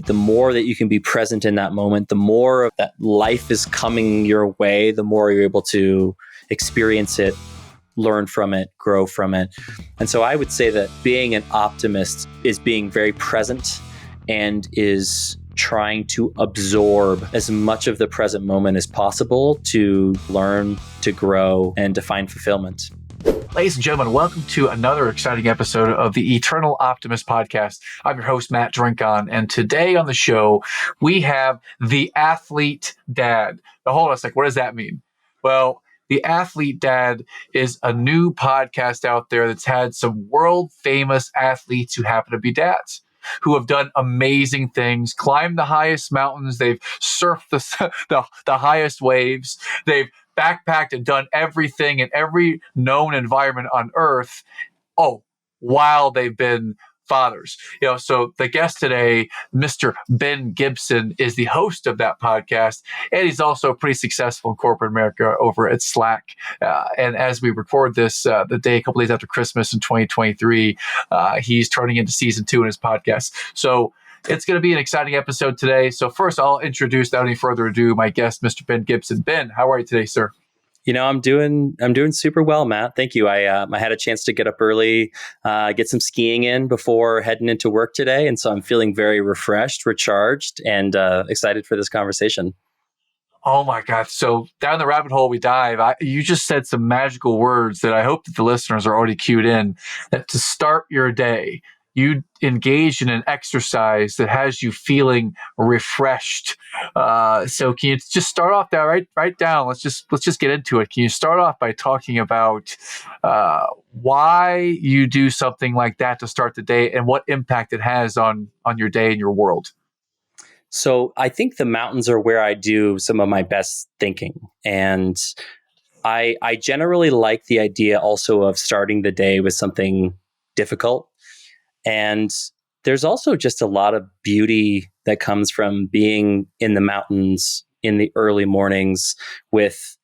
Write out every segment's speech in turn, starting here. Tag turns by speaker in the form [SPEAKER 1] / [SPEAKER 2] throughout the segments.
[SPEAKER 1] The more that you can be present in that moment, the more that life is coming your way, the more you're able to experience it, learn from it, grow from it. And so I would say that being an optimist is being very present and is trying to absorb as much of the present moment as possible to learn, to grow, and to find fulfillment.
[SPEAKER 2] Ladies and gentlemen, welcome to another exciting episode of the Eternal Optimist podcast. I'm your host, Matt Drinkhahn, and today on the show, we have the Athlete Dad. Now, hold on a sec. What does that mean? Well, the Athlete Dad is a new podcast out there that's had some world-famous athletes who happen to be dads, who have done amazing things, climbed the highest mountains, they've surfed the highest waves, they've backpacked and done everything in every known environment on earth, while they've been fathers. So the guest today, Mr. Ben Gibson, is the host of that podcast, and he's also pretty successful in corporate America over at Slack. And as we record this, a couple days after Christmas in 2023, he's turning into season 2 in his podcast. So it's going to be an exciting episode today. So first, I'll introduce, without any further ado, my guest, Mr. Ben Gibson. Ben, how are you today, sir?
[SPEAKER 1] I'm doing super well, Matt. Thank you. I had a chance to get up early, get some skiing in before heading into work today, and so I'm feeling very refreshed, recharged, and excited for this conversation.
[SPEAKER 2] Oh my God! So down the rabbit hole we dive. You just said some magical words that I hope that the listeners are already cued in. That to start your day, you engage in an exercise that has you feeling refreshed. So can you just start off that right down? Let's just get into it. Can you start off by talking about why you do something like that to start the day and what impact it has on your day and your world?
[SPEAKER 1] So I think the mountains are where I do some of my best thinking. And I generally like the idea also of starting the day with something difficult. And there's also just a lot of beauty that comes from being in the mountains in the early mornings with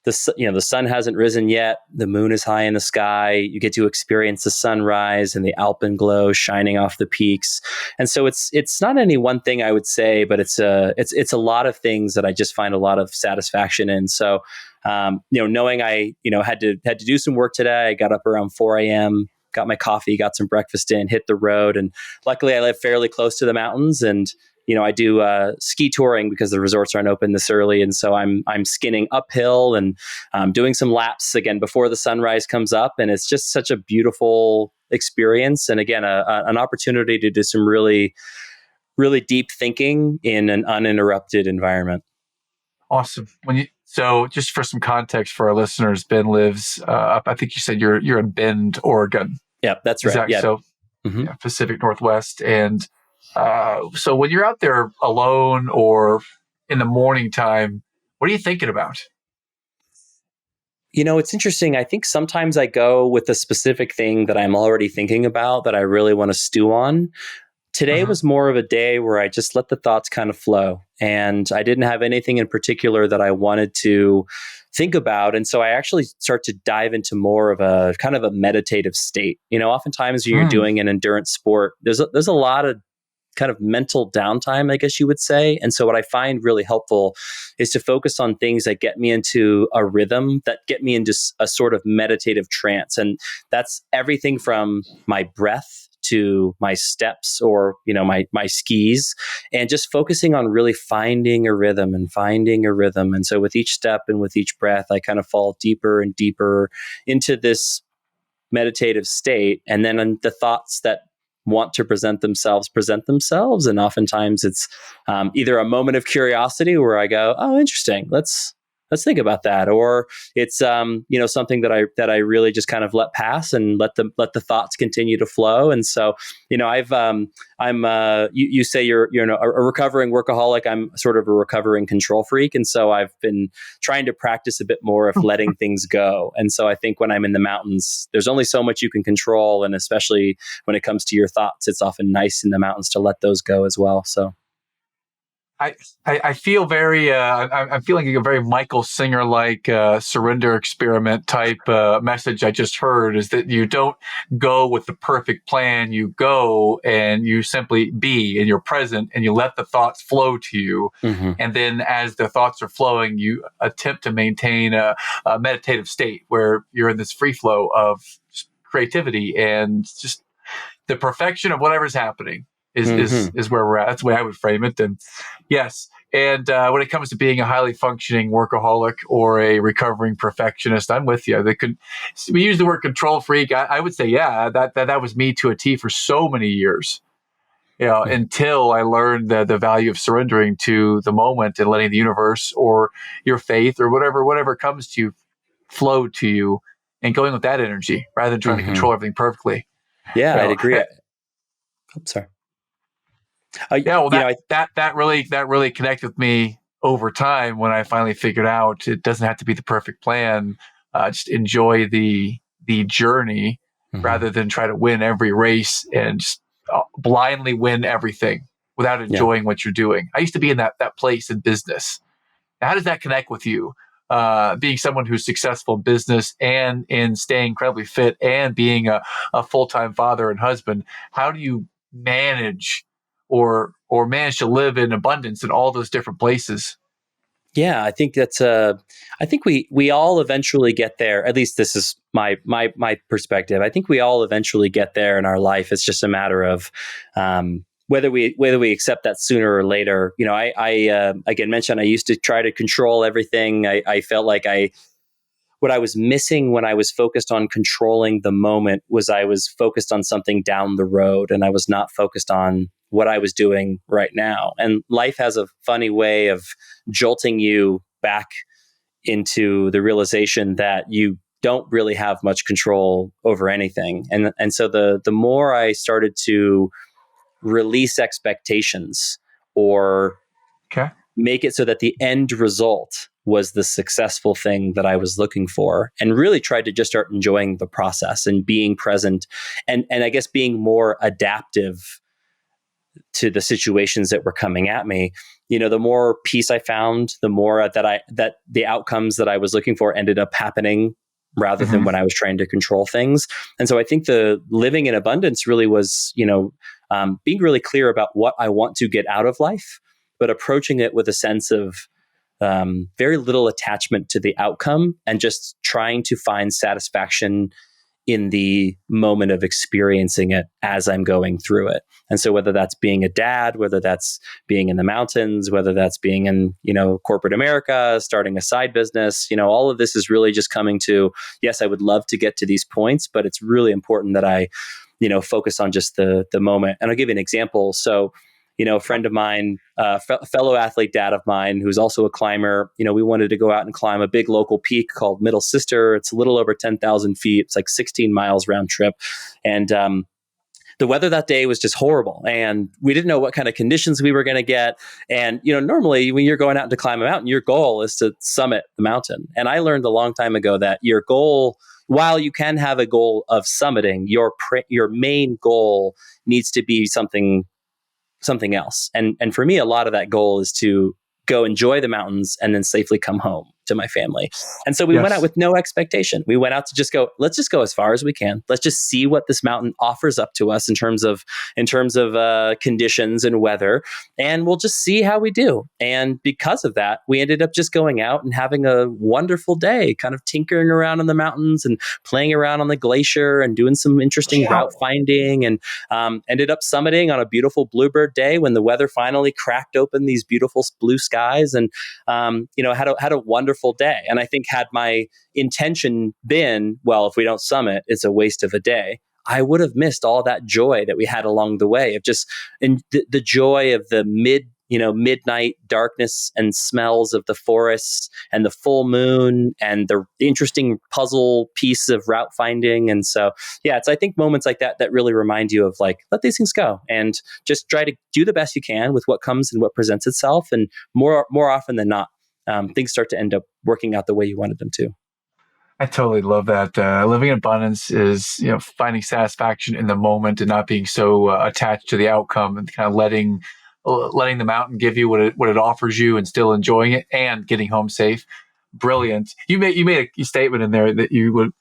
[SPEAKER 1] the sun hasn't risen yet. The moon is high in the sky. You get to experience the sunrise and the alpenglow shining off the peaks. And so it's not any one thing I would say, but it's a lot of things that I just find a lot of satisfaction in. So, knowing I, had to do some work today, I got up around 4 a.m., got my coffee, got some breakfast in, hit the road. And luckily I live fairly close to the mountains, and, I do ski touring because the resorts aren't open this early. And so I'm skinning uphill and doing some laps again before the sunrise comes up. And it's just such a beautiful experience. And again, an opportunity to do some really, really deep thinking in an uninterrupted environment.
[SPEAKER 2] Awesome. So just for some context for our listeners, Ben lives up, I think you said you're in Bend, Oregon.
[SPEAKER 1] Yeah, that's right.
[SPEAKER 2] So Pacific Northwest. And so when you're out there alone or in the morning time, what are you thinking about?
[SPEAKER 1] It's interesting. I think sometimes I go with a specific thing that I'm already thinking about that I really want to stew on. Today was more of a day where I just let the thoughts kind of flow, and I didn't have anything in particular that I wanted to think about. And so I actually start to dive into more of a kind of a meditative state. Oftentimes when you're doing an endurance sport, there's a lot of kind of mental downtime, I guess you would say. And so what I find really helpful is to focus on things that get me into a rhythm, that get me into a sort of meditative trance. And that's everything from my breath to my steps or, my skis, and just focusing on really finding a rhythm. And so with each step and with each breath, I kind of fall deeper and deeper into this meditative state. And then the thoughts that want to present themselves. And oftentimes it's either a moment of curiosity where I go, oh, interesting. Let's think about that. Or it's, something that I really just kind of let pass and let the thoughts continue to flow. And so, you say you're a recovering workaholic. I'm sort of a recovering control freak. And so I've been trying to practice a bit more of letting things go. And so I think when I'm in the mountains, there's only so much you can control. And especially when it comes to your thoughts, it's often nice in the mountains to let those go as well. So.
[SPEAKER 2] I feel very, I'm feeling a very Michael Singer like surrender experiment type message I just heard, is that you don't go with the perfect plan. You go and you simply be, and you're present, and you let the thoughts flow to you.
[SPEAKER 1] Mm-hmm.
[SPEAKER 2] And then as the thoughts are flowing, you attempt to maintain a meditative state where you're in this free flow of creativity and just the perfection of whatever's happening is where we're at. That's the way I would frame it. And yes. And when it comes to being a highly functioning workaholic or a recovering perfectionist, I'm with you. We use the word control freak. I would say, yeah, that was me to a T for so many years. Until I learned the value of surrendering to the moment and letting the universe or your faith or whatever comes to you flow to you, and going with that energy rather than trying to control everything perfectly.
[SPEAKER 1] Yeah, I'd agree. I'm sorry.
[SPEAKER 2] Well, that really connected with me over time when I finally figured out it doesn't have to be the perfect plan. Just enjoy the journey rather than try to win every race and just blindly win everything without enjoying what you're doing. I used to be in that place in business. Now, how does that connect with you? Being someone who's successful in business and in staying incredibly fit and being a full-time father and husband, how do you manage or manage to live in abundance in all those different places?
[SPEAKER 1] Yeah, I think that's I think we all eventually get there. At least this is my perspective. I think we all eventually get there in our life. It's just a matter of whether we accept that sooner or later. I again mentioned I used to try to control everything. I felt like what I was missing when I was focused on controlling the moment was I was focused on something down the road, and I was not focused on what I was doing right now. And life has a funny way of jolting you back into the realization that you don't really have much control over anything. And so the more I started to release expectations or make it so that the end result was the successful thing that I was looking for, and really tried to just start enjoying the process and being present and I guess being more adaptive to the situations that were coming at me. The more peace I found, the more that the outcomes that I was looking for ended up happening rather than when I was trying to control things. And so I think the living in abundance really was, being really clear about what I want to get out of life, but approaching it with a sense of very little attachment to the outcome and just trying to find satisfaction in the moment of experiencing it as I'm going through it. And so whether that's being a dad, whether that's being in the mountains, whether that's being in, corporate America, starting a side business, all of this is really just coming to, yes, I would love to get to these points, but it's really important that I, focus on just the moment. And I'll give you an example. So, a friend of mine, fellow athlete dad of mine, who's also a climber, we wanted to go out and climb a big local peak called Middle Sister. It's a little over 10,000 feet. It's like 16 miles round trip. And the weather that day was just horrible. And we didn't know what kind of conditions we were going to get. And, normally when you're going out to climb a mountain, your goal is to summit the mountain. And I learned a long time ago that your goal, while you can have a goal of summiting, your main goal needs to be something else. And for me, a lot of that goal is to go enjoy the mountains and then safely come home to my family. And so we went out with no expectation. We went out to just go, let's just go as far as we can. Let's just see what this mountain offers up to us in terms of conditions and weather. And we'll just see how we do. And because of that, we ended up just going out and having a wonderful day, kind of tinkering around in the mountains and playing around on the glacier and doing some interesting route finding, and ended up summiting on a beautiful bluebird day when the weather finally cracked open these beautiful blue skies, and had a wonderful day. And I think had my intention been, well, if we don't summit, it's a waste of a day, I would have missed all that joy that we had along the way of just the joy of the midnight darkness and smells of the forests and the full moon and the interesting puzzle piece of route finding. And so, yeah, it's, I think, moments like that really remind you of like, let these things go and just try to do the best you can with what comes and what presents itself. And more often than not, things start to end up working out the way you wanted them to.
[SPEAKER 2] I totally love that. Living in abundance is, finding satisfaction in the moment and not being so attached to the outcome, and kind of letting letting the mountain give you what it offers you and still enjoying it and getting home safe. Brilliant. You made a statement in there that you would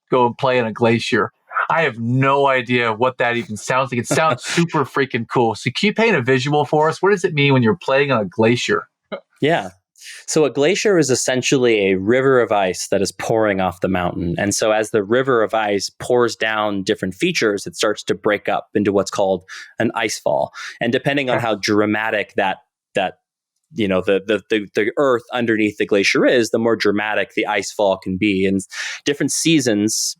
[SPEAKER 2] go and play on a glacier. I have no idea what that even sounds like. It sounds super freaking cool. So can you paint a visual for us? What does it mean when you're playing on a glacier?
[SPEAKER 1] Yeah. So a glacier is essentially a river of ice that is pouring off the mountain. And so as the river of ice pours down different features, it starts to break up into what's called an ice fall. And depending on how dramatic that the earth underneath the glacier is, the more dramatic the ice fall can be. And different seasons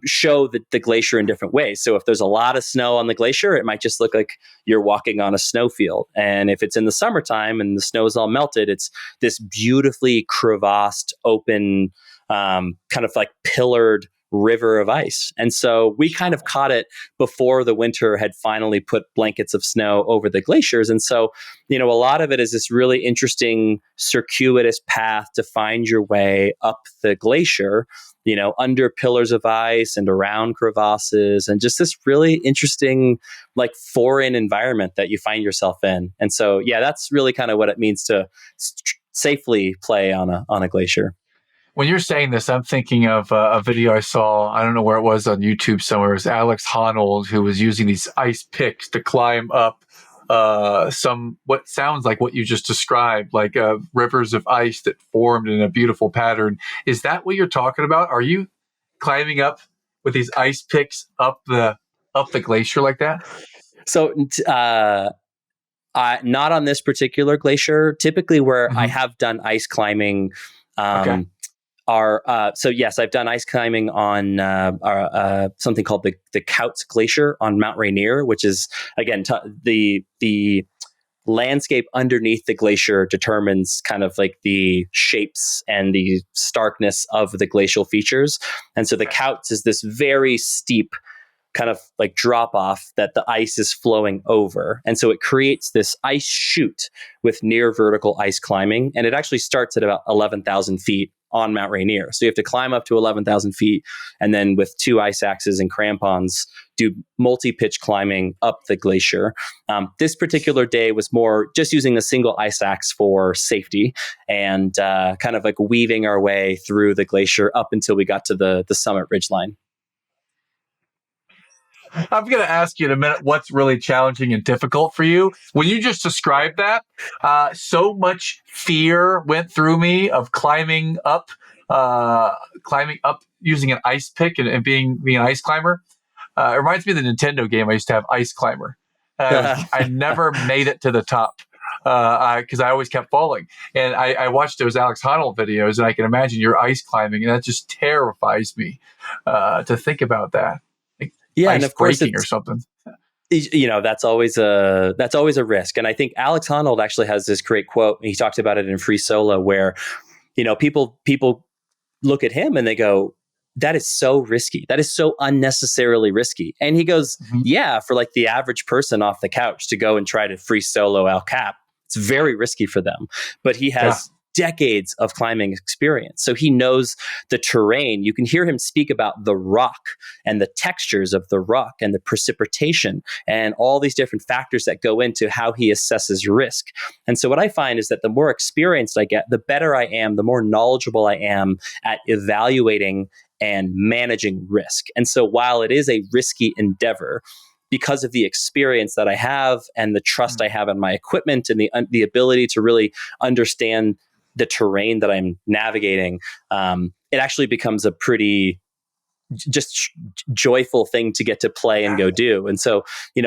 [SPEAKER 1] show the glacier in different ways. So if there's a lot of snow on the glacier, it might just look like you're walking on a snowfield. And if it's in the summertime and the snow is all melted, it's this beautifully crevassed, open, kind of like pillared river of ice. And so we kind of caught it before the winter had finally put blankets of snow over the glaciers. And so, a lot of it is this really interesting circuitous path to find your way up the glacier, under pillars of ice and around crevasses, and just this really interesting, like, foreign environment that you find yourself in. And so, yeah, that's really kind of what it means to safely play on a glacier.
[SPEAKER 2] When you're saying this, I'm thinking of a video I saw. I don't know where it was on YouTube somewhere. It was Alex Honnold, who was using these ice picks to climb up what sounds like what you just described, like rivers of ice that formed in a beautiful pattern. Is that what you're talking about? Are you climbing up with these ice picks up the glacier like that?
[SPEAKER 1] So, not on this particular glacier. Typically, where I have done ice climbing, so yes, I've done ice climbing on something called the Couts Glacier on Mount Rainier, which is, again, the landscape underneath the glacier determines kind of like the shapes and the starkness of the glacial features. And so the Couts is this very steep kind of like drop off that the ice is flowing over. And so it creates this ice chute with near vertical ice climbing. And it actually starts at about 11,000 feet on Mount Rainier. So you have to climb up to 11,000 feet and then with 2 ice axes and crampons, do multi-pitch climbing up the glacier. This particular day was more just using a single ice axe for safety and kind of like weaving our way through the glacier up until we got to the summit ridgeline.
[SPEAKER 2] I'm going to ask you in a minute what's really challenging and difficult for you. When you just described that, so much fear went through me of climbing up using an ice pick and being an ice climber. It reminds me of the Nintendo game I used to have, Ice Climber. I never made it to the top because I always kept falling. And I watched those Alex Honnold videos, and I can imagine you're ice climbing, and that just terrifies me to think about that.
[SPEAKER 1] Yeah,
[SPEAKER 2] ice
[SPEAKER 1] and of course
[SPEAKER 2] breaking or something.
[SPEAKER 1] That's always a risk. And I think Alex Honnold actually has this great quote. He talked about it in Free Solo, where people look at him and they go, "That is so risky. That is so unnecessarily risky." And he goes, "Yeah, for like the average person off the couch to go and try to free solo El Cap, it's very risky for them." But he has decades of climbing experience. So he knows the terrain. You can hear him speak about the rock and the textures of the rock and the precipitation and all these different factors that go into how he assesses risk. And so what I find is that the more experienced I get, the better I am, the more knowledgeable I am at evaluating and managing risk. And so while it is a risky endeavor, because of the experience that I have and the trust I have in my equipment and the ability to really understand the terrain that I'm navigating, it actually becomes a pretty just joyful thing to get to play and go do. And so,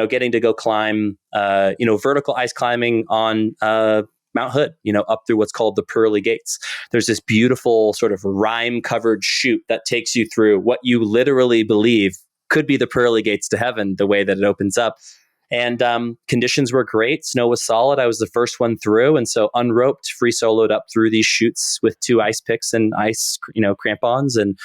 [SPEAKER 1] getting to go climb, vertical ice climbing on Mount Hood, up through what's called the Pearly Gates. There's this beautiful sort of rime-covered chute that takes you through what you literally believe could be the Pearly Gates to heaven, the way that it opens up. And conditions were great. Snow was solid. I was the first one through. And so unroped, free soloed up through these chutes with 2 ice picks and ice, crampons, and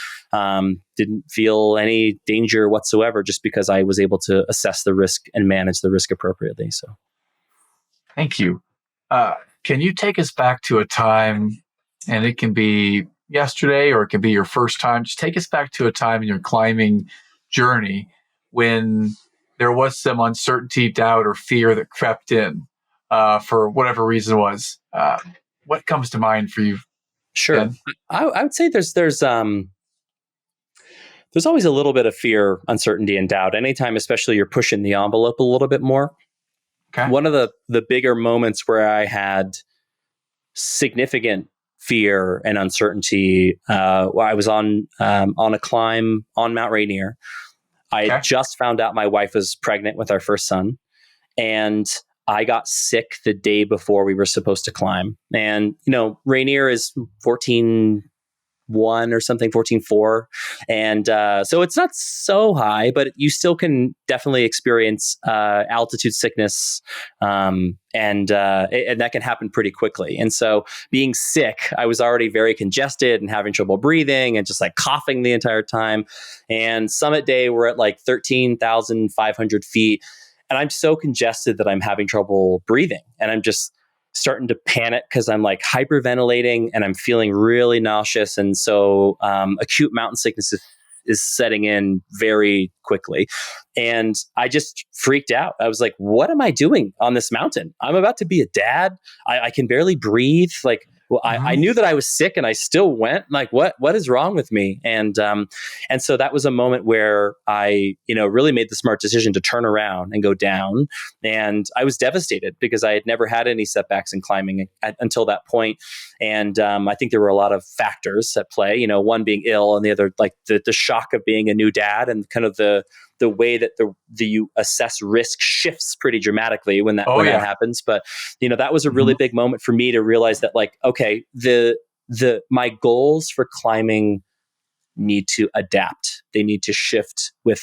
[SPEAKER 1] didn't feel any danger whatsoever just because I was able to assess the risk and manage the risk appropriately. So
[SPEAKER 2] thank you. Can you take us back to a time, and it can be yesterday or it can be your first time, just take us back to a time in your climbing journey when there was some uncertainty, doubt, or fear that crept in. for whatever reason was. What comes to mind for you?
[SPEAKER 1] Sure.
[SPEAKER 2] Ben?
[SPEAKER 1] I would say there's always a little bit of fear, uncertainty, and doubt. Anytime, especially you're pushing the envelope a little bit more.
[SPEAKER 2] Okay.
[SPEAKER 1] One of the bigger moments where I had significant fear and uncertainty, I was on a climb on Mount Rainier. I had just found out my wife was pregnant with our first son, and I got sick the day before we were supposed to climb. And Rainier is 14.1 or something, 14.4. And so it's not so high, but you still can definitely experience altitude sickness. And that can happen pretty quickly. And so being sick, I was already very congested and having trouble breathing and just like coughing the entire time. And summit day, we're at like 13,500 feet. And I'm so congested that I'm having trouble breathing. And I'm just starting to panic because I'm like hyperventilating and I'm feeling really nauseous. And so acute mountain sickness is setting in very quickly. And I just freaked out. I was like, what am I doing on this mountain? I'm about to be a dad. I can barely breathe. Like, well, I knew that I was sick and I still went. Like, what is wrong with me? And so that was a moment where I, really made the smart decision to turn around and go down. And I was devastated because I had never had any setbacks in climbing until that point. And I think there were a lot of factors at play, one being ill and the other, like the shock of being a new dad and kind of the way that you assess risk shifts pretty dramatically when that happens. But that was a really big moment for me to realize that, like, okay, my goals for climbing need to adapt. They need to shift with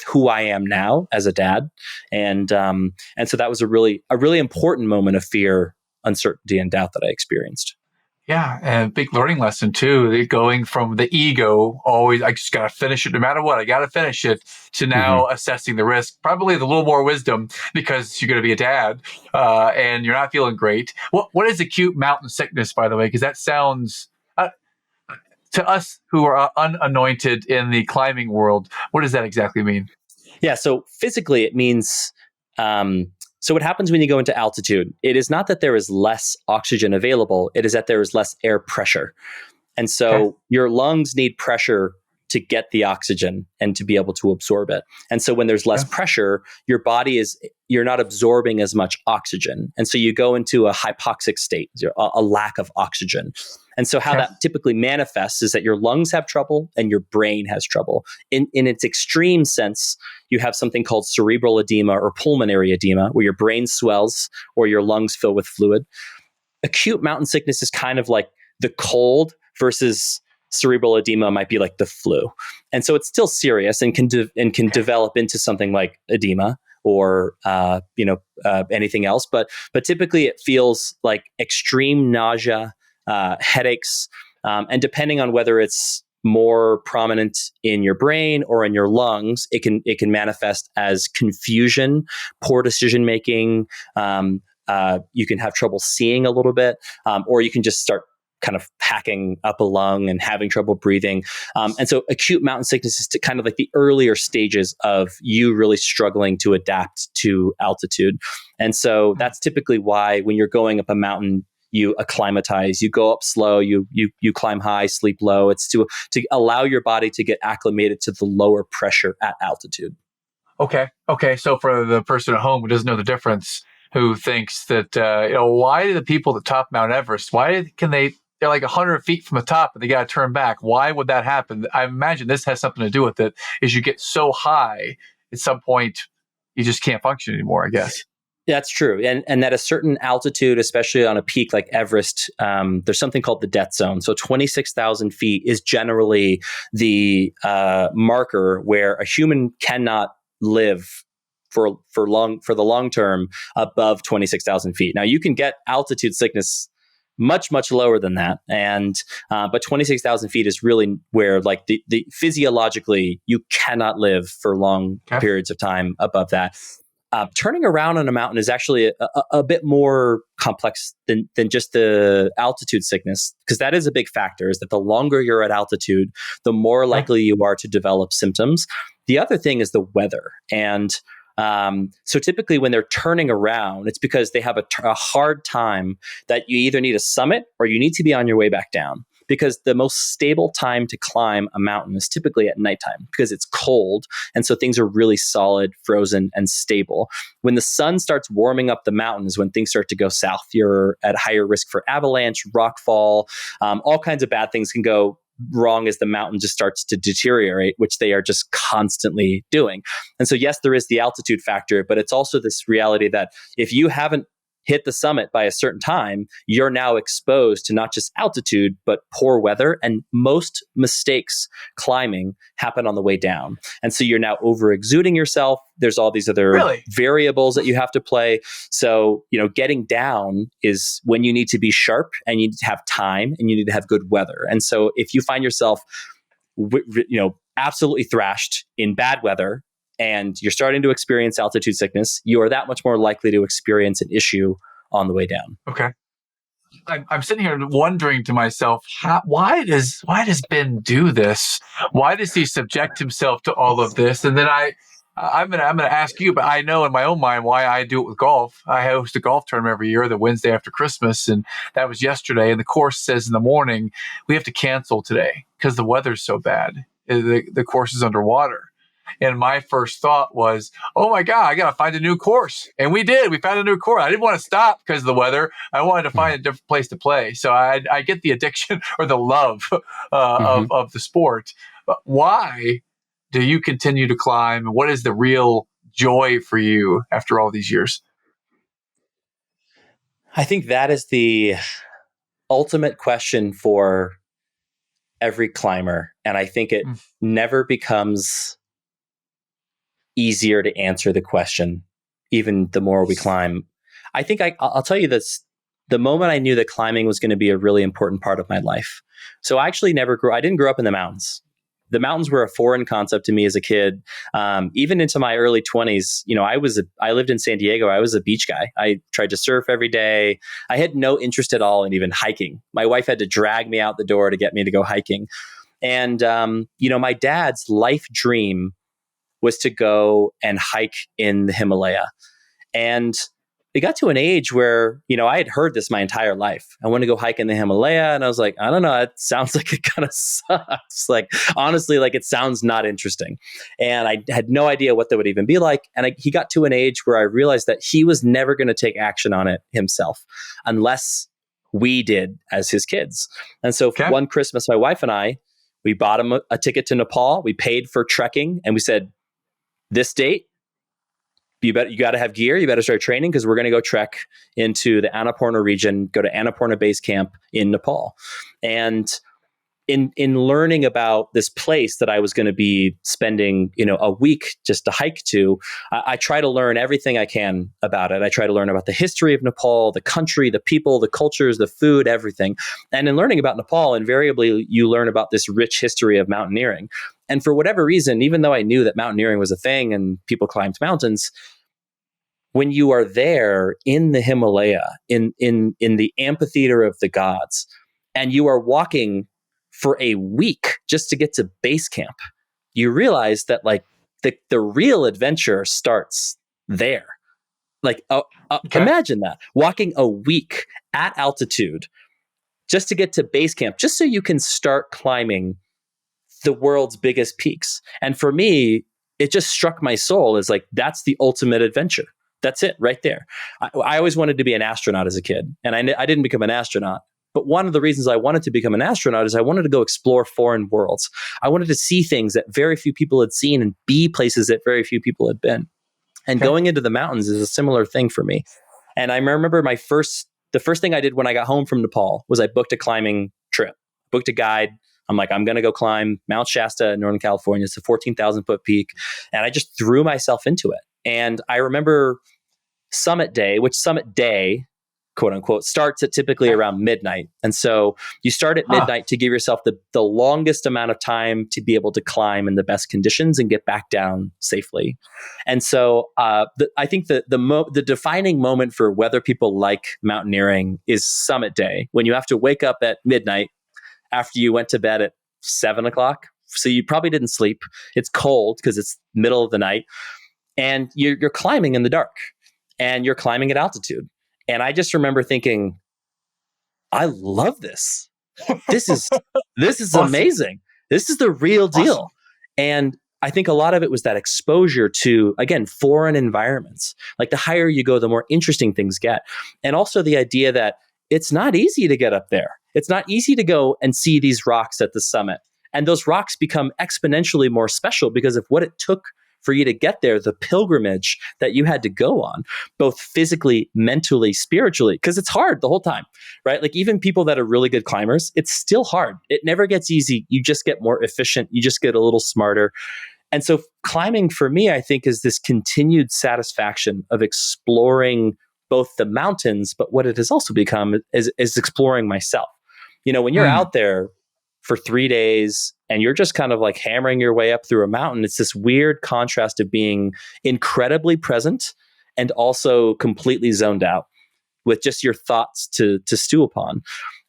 [SPEAKER 1] who I am now as a dad. And so that was a really important moment of fear, uncertainty, and doubt that I experienced.
[SPEAKER 2] Yeah, and a big learning lesson too. Going from the ego, always I just gotta finish it no matter what. I gotta finish it, to now assessing the risk. Probably with a little more wisdom because you're gonna be a dad and you're not feeling great. What is acute mountain sickness, by the way? Because that sounds to us who are unanointed in the climbing world. What does that exactly mean?
[SPEAKER 1] Yeah, so physically it means. So what happens when you go into altitude? It is not that there is less oxygen available. It is that there is less air pressure. And so your lungs need pressure to get the oxygen and to be able to absorb it. And so when there's less pressure, you're not absorbing as much oxygen. And so you go into a hypoxic state, a lack of oxygen. And so how that typically manifests is that your lungs have trouble and your brain has trouble. In its extreme sense, you have something called cerebral edema or pulmonary edema, where your brain swells or your lungs fill with fluid. Acute mountain sickness is kind of like the cold versus cerebral edema might be like the flu. And so it's still serious and can develop into something like edema or anything else. But typically it feels like extreme nausea, headaches, and depending on whether it's more prominent in your brain or in your lungs, it can manifest as confusion, poor decision making. You can have trouble seeing a little bit, or you can just start kind of hacking up a lung and having trouble breathing. And so acute mountain sickness is kind of like the earlier stages of you really struggling to adapt to altitude. And so that's typically why when you're going up a mountain, you acclimatize, you go up slow, you climb high, sleep low. It's to allow your body to get acclimated to the lower pressure at altitude.
[SPEAKER 2] Okay. So for the person at home who doesn't know the difference, who thinks that, why do the people at the top Mount Everest, they're like 100 feet from the top and they got to turn back. Why would that happen? I imagine this has something to do with it, is you get so high at some point, you just can't function anymore, I guess.
[SPEAKER 1] That's true. And at a certain altitude, especially on a peak like Everest, there's something called the death zone. So 26,000 feet is generally the marker where a human cannot live for the long term above 26,000 feet. Now you can get altitude sickness much, much lower than that. But 26,000 feet is really where, like, the physiologically, you cannot live for long periods of time above that. Turning around on a mountain is actually a bit more complex than just the altitude sickness, because that is a big factor, is that the longer you're at altitude, the more likely you are to develop symptoms. The other thing is the weather. And So typically when they're turning around, it's because they have a hard time that you either need a summit or you need to be on your way back down. Because the most stable time to climb a mountain is typically at nighttime because it's cold. And so things are really solid, frozen, and stable. When the sun starts warming up the mountains, when things start to go south, you're at higher risk for avalanche, rockfall, all kinds of bad things can go wrong as the mountain just starts to deteriorate, which they are just constantly doing. And so, yes, there is the altitude factor, but it's also this reality that if you haven't hit the summit by a certain time, you're now exposed to not just altitude, but poor weather. And most mistakes climbing happen on the way down. And so you're now over exuding yourself. There's all these other variables that you have to play. So, getting down is when you need to be sharp and you need to have time and you need to have good weather. And so if you find yourself, absolutely thrashed in bad weather, and you're starting to experience altitude sickness, you are that much more likely to experience an issue on the way down.
[SPEAKER 2] Okay. I'm sitting here wondering to myself, why does Ben do this? Why does he subject himself to all of this? And then I'm gonna ask you, but I know in my own mind why I do it with golf. I host a golf tournament every year, the Wednesday after Christmas, and that was yesterday. And the course says in the morning we have to cancel today because the weather's so bad. The course is underwater. And my first thought was, oh my God, I got to find a new course. And we did. We found a new course. I didn't want to stop because of the weather. I wanted to find a different place to play. So I get the addiction or the love of the sport. But why do you continue to climb? What is the real joy for you after all these years?
[SPEAKER 1] I think that is the ultimate question for every climber. And I think it never becomes easier to answer the question, even the more we climb. I think I'll tell you this, the moment I knew that climbing was going to be a really important part of my life. So I actually I didn't grow up in the mountains. The mountains were a foreign concept to me as a kid. Even into my early 20s, I lived in San Diego. I was a beach guy. I tried to surf every day. I had no interest at all in even hiking. My wife had to drag me out the door to get me to go hiking. And, my dad's life dream was to go and hike in the Himalaya. And it got to an age where, I had heard this my entire life. I want to go hike in the Himalaya. And I was like, I don't know, it sounds like it kind of sucks. Like, honestly, it sounds not interesting. And I had no idea what that would even be like. And he got to an age where I realized that he was never going to take action on it himself unless we did as his kids. And so one Christmas, my wife and I, we bought him a ticket to Nepal. We paid for trekking and we said, this date, you got to have gear. You better start training because we're going to go trek into the Annapurna region, go to Annapurna Base Camp in Nepal. And in learning about this place that I was going to be spending, a week just to hike to, I try to learn everything I can about it. I try to learn about the history of Nepal, the country, the people, the cultures, the food, everything. And in learning about Nepal, invariably, you learn about this rich history of mountaineering. And for whatever reason, even though I knew that mountaineering was a thing and people climbed mountains, when you are there in the Himalaya, in the amphitheater of the gods, and you are walking for a week just to get to base camp, you realize that the real adventure starts there. Imagine that, walking a week at altitude just to get to base camp, just so you can start climbing the world's biggest peaks. And for me, it just struck my soul as that's the ultimate adventure. That's it right there. I always wanted to be an astronaut as a kid, and I didn't become an astronaut. But one of the reasons I wanted to become an astronaut is I wanted to go explore foreign worlds. I wanted to see things that very few people had seen and be places that very few people had been. And going into the mountains is a similar thing for me. And I remember the first thing I did when I got home from Nepal was I booked a climbing trip, booked a guide. I'm like, I'm going to go climb Mount Shasta in Northern California. It's a 14,000 foot peak. And I just threw myself into it. And I remember summit day, quote unquote, starts at typically around midnight. And so you start at midnight to give yourself the longest amount of time to be able to climb in the best conditions and get back down safely. And so I think the defining moment for whether people like mountaineering is summit day, when you have to wake up at midnight after you went to bed at 7 o'clock. So you probably didn't sleep. It's cold because it's middle of the night. and you're climbing in the dark and you're climbing at altitude. And I just remember thinking, I love this. This is
[SPEAKER 2] Awesome.
[SPEAKER 1] amazing. This is the real deal.
[SPEAKER 2] Awesome.
[SPEAKER 1] And I think a lot of it was that exposure to, again, foreign environments. Like the higher you go, the more interesting things get. And also the idea that it's not easy to get up there. It's not easy to go and see these rocks at the summit. And those rocks become exponentially more special because of what it took for you to get there, the pilgrimage that you had to go on, both physically, mentally, spiritually, because it's hard the whole time, right? Like even people that are really good climbers, it's still hard. It never gets easy. You just get more efficient. You just get a little smarter. And so climbing for me, I think, is this continued satisfaction of exploring both the mountains, but what it has also become is exploring myself. You know, when you're out there for 3 days and you're just kind of like hammering your way up through a mountain, it's this weird contrast of being incredibly present and also completely zoned out with just your thoughts to stew upon.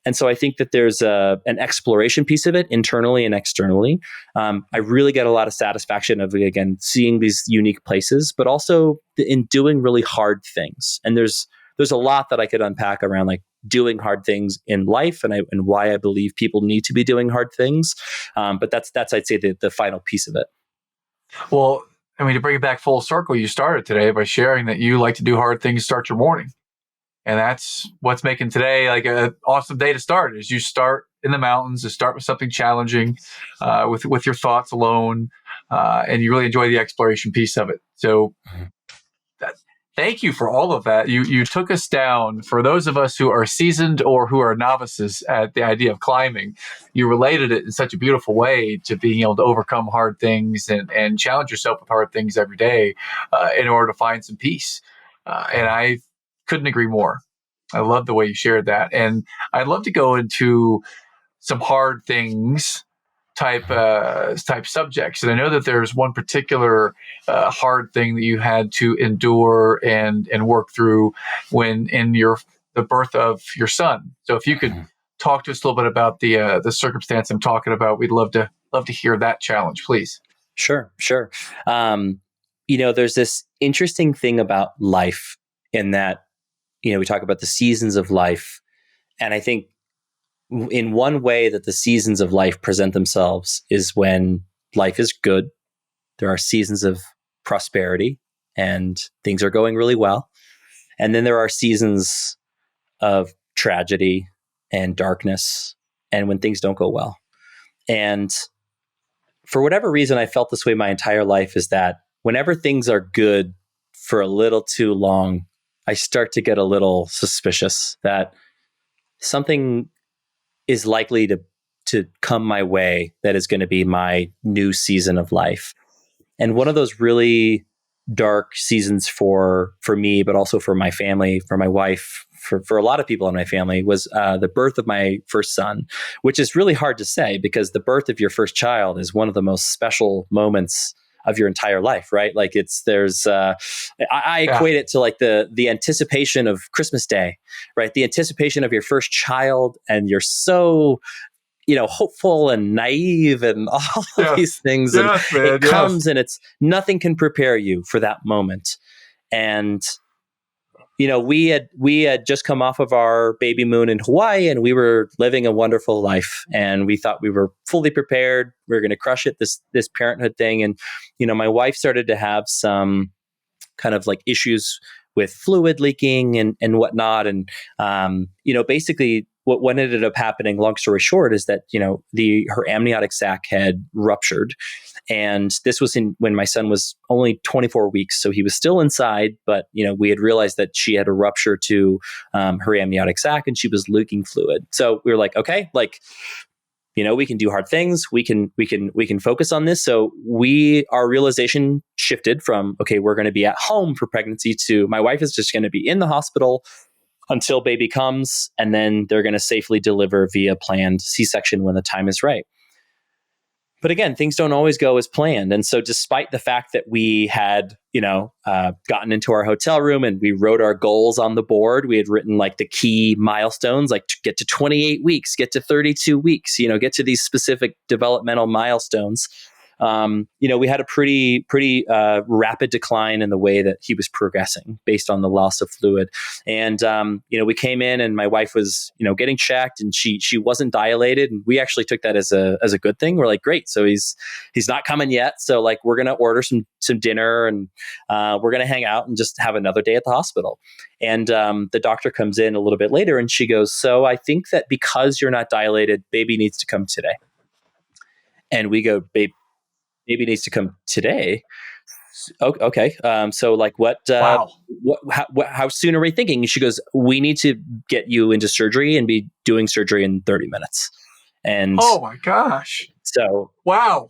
[SPEAKER 1] And so I think that there's an exploration piece of it internally and externally. I really get a lot of satisfaction of, again, seeing these unique places, but also in doing really hard things. And there's a lot that I could unpack around like doing hard things in life and why I believe people need to be doing hard things. But that's I'd say the final piece of it.
[SPEAKER 2] Well, I mean, to bring it back full circle, you started today by sharing that you like to do hard things to start your morning. And that's what's making today like an awesome day to start, is you start in the mountains, to start with something challenging, with your thoughts alone, and you really enjoy the exploration piece of it. So thank you for all of that. You took us down, for those of us who are seasoned or who are novices at the idea of climbing. You related it in such a beautiful way to being able to overcome hard things and challenge yourself with hard things every day in order to find some peace. And I couldn't agree more. I love the way you shared that. And I'd love to go into some hard things type subjects. And I know that there's one particular hard thing that you had to endure and work through when in the birth of your son. So if you could talk to us a little bit about the circumstance I'm talking about, we'd love to hear that challenge, please.
[SPEAKER 1] Sure. You know, there's this interesting thing about life in that, you know, we talk about the seasons of life. And I think in one way that the seasons of life present themselves is when life is good. There are seasons of prosperity and things are going really well. And then there are seasons of tragedy and darkness and when things don't go well. And for whatever reason, I felt this way my entire life, is that whenever things are good for a little too long, I start to get a little suspicious that something is likely to come my way that is going to be my new season of life. And one of those really dark seasons for me, but also for my family, for my wife, for a lot of people in my family, was the birth of my first son, which is really hard to say because the birth of your first child is one of the most special moments of your entire life, right? Like I equate it to like the anticipation of Christmas Day, right? The anticipation of your first child, and you're so, you know, hopeful and naive and all of these things. And it comes and it's nothing can prepare you for that moment. And you know, we had just come off of our baby moon in Hawaii, and we were living a wonderful life, and we thought we were fully prepared. We were going to crush it, this parenthood thing. And, you know, my wife started to have some kind of like issues with fluid leaking and whatnot. And, you know, basically what ended up happening, long story short, is that, you know, her amniotic sac had ruptured. And this was when my son was only 24 weeks. So he was still inside, but, you know, we had realized that she had a rupture to her amniotic sac and she was leaking fluid. So we were like, okay, like, you know, we can do hard things. We can focus on this. So our realization shifted from, okay, we're going to be at home for pregnancy to my wife is just going to be in the hospital until baby comes. And then they're going to safely deliver via planned C-section when the time is right. But again, things don't always go as planned. And so despite the fact that we had, you know, gotten into our hotel room and we wrote our goals on the board, we had written like the key milestones, like get to 28 weeks, get to 32 weeks, you know, get to these specific developmental milestones. we had a pretty rapid decline in the way that he was progressing based on the loss of fluid. And, we came in and my wife was, getting checked and she wasn't dilated. And we actually took that as a good thing. We're like, great. So he's not coming yet. So like, we're going to order some dinner and we're going to hang out and just have another day at the hospital. And the doctor comes in a little bit later and she goes, so I think that because you're not dilated, baby needs to come today. And we go, baby needs to come today. Okay. So like
[SPEAKER 2] Wow.
[SPEAKER 1] how soon are we thinking? She goes, we need to get you into surgery and be doing surgery in 30 minutes. And
[SPEAKER 2] oh my gosh.
[SPEAKER 1] So,
[SPEAKER 2] wow.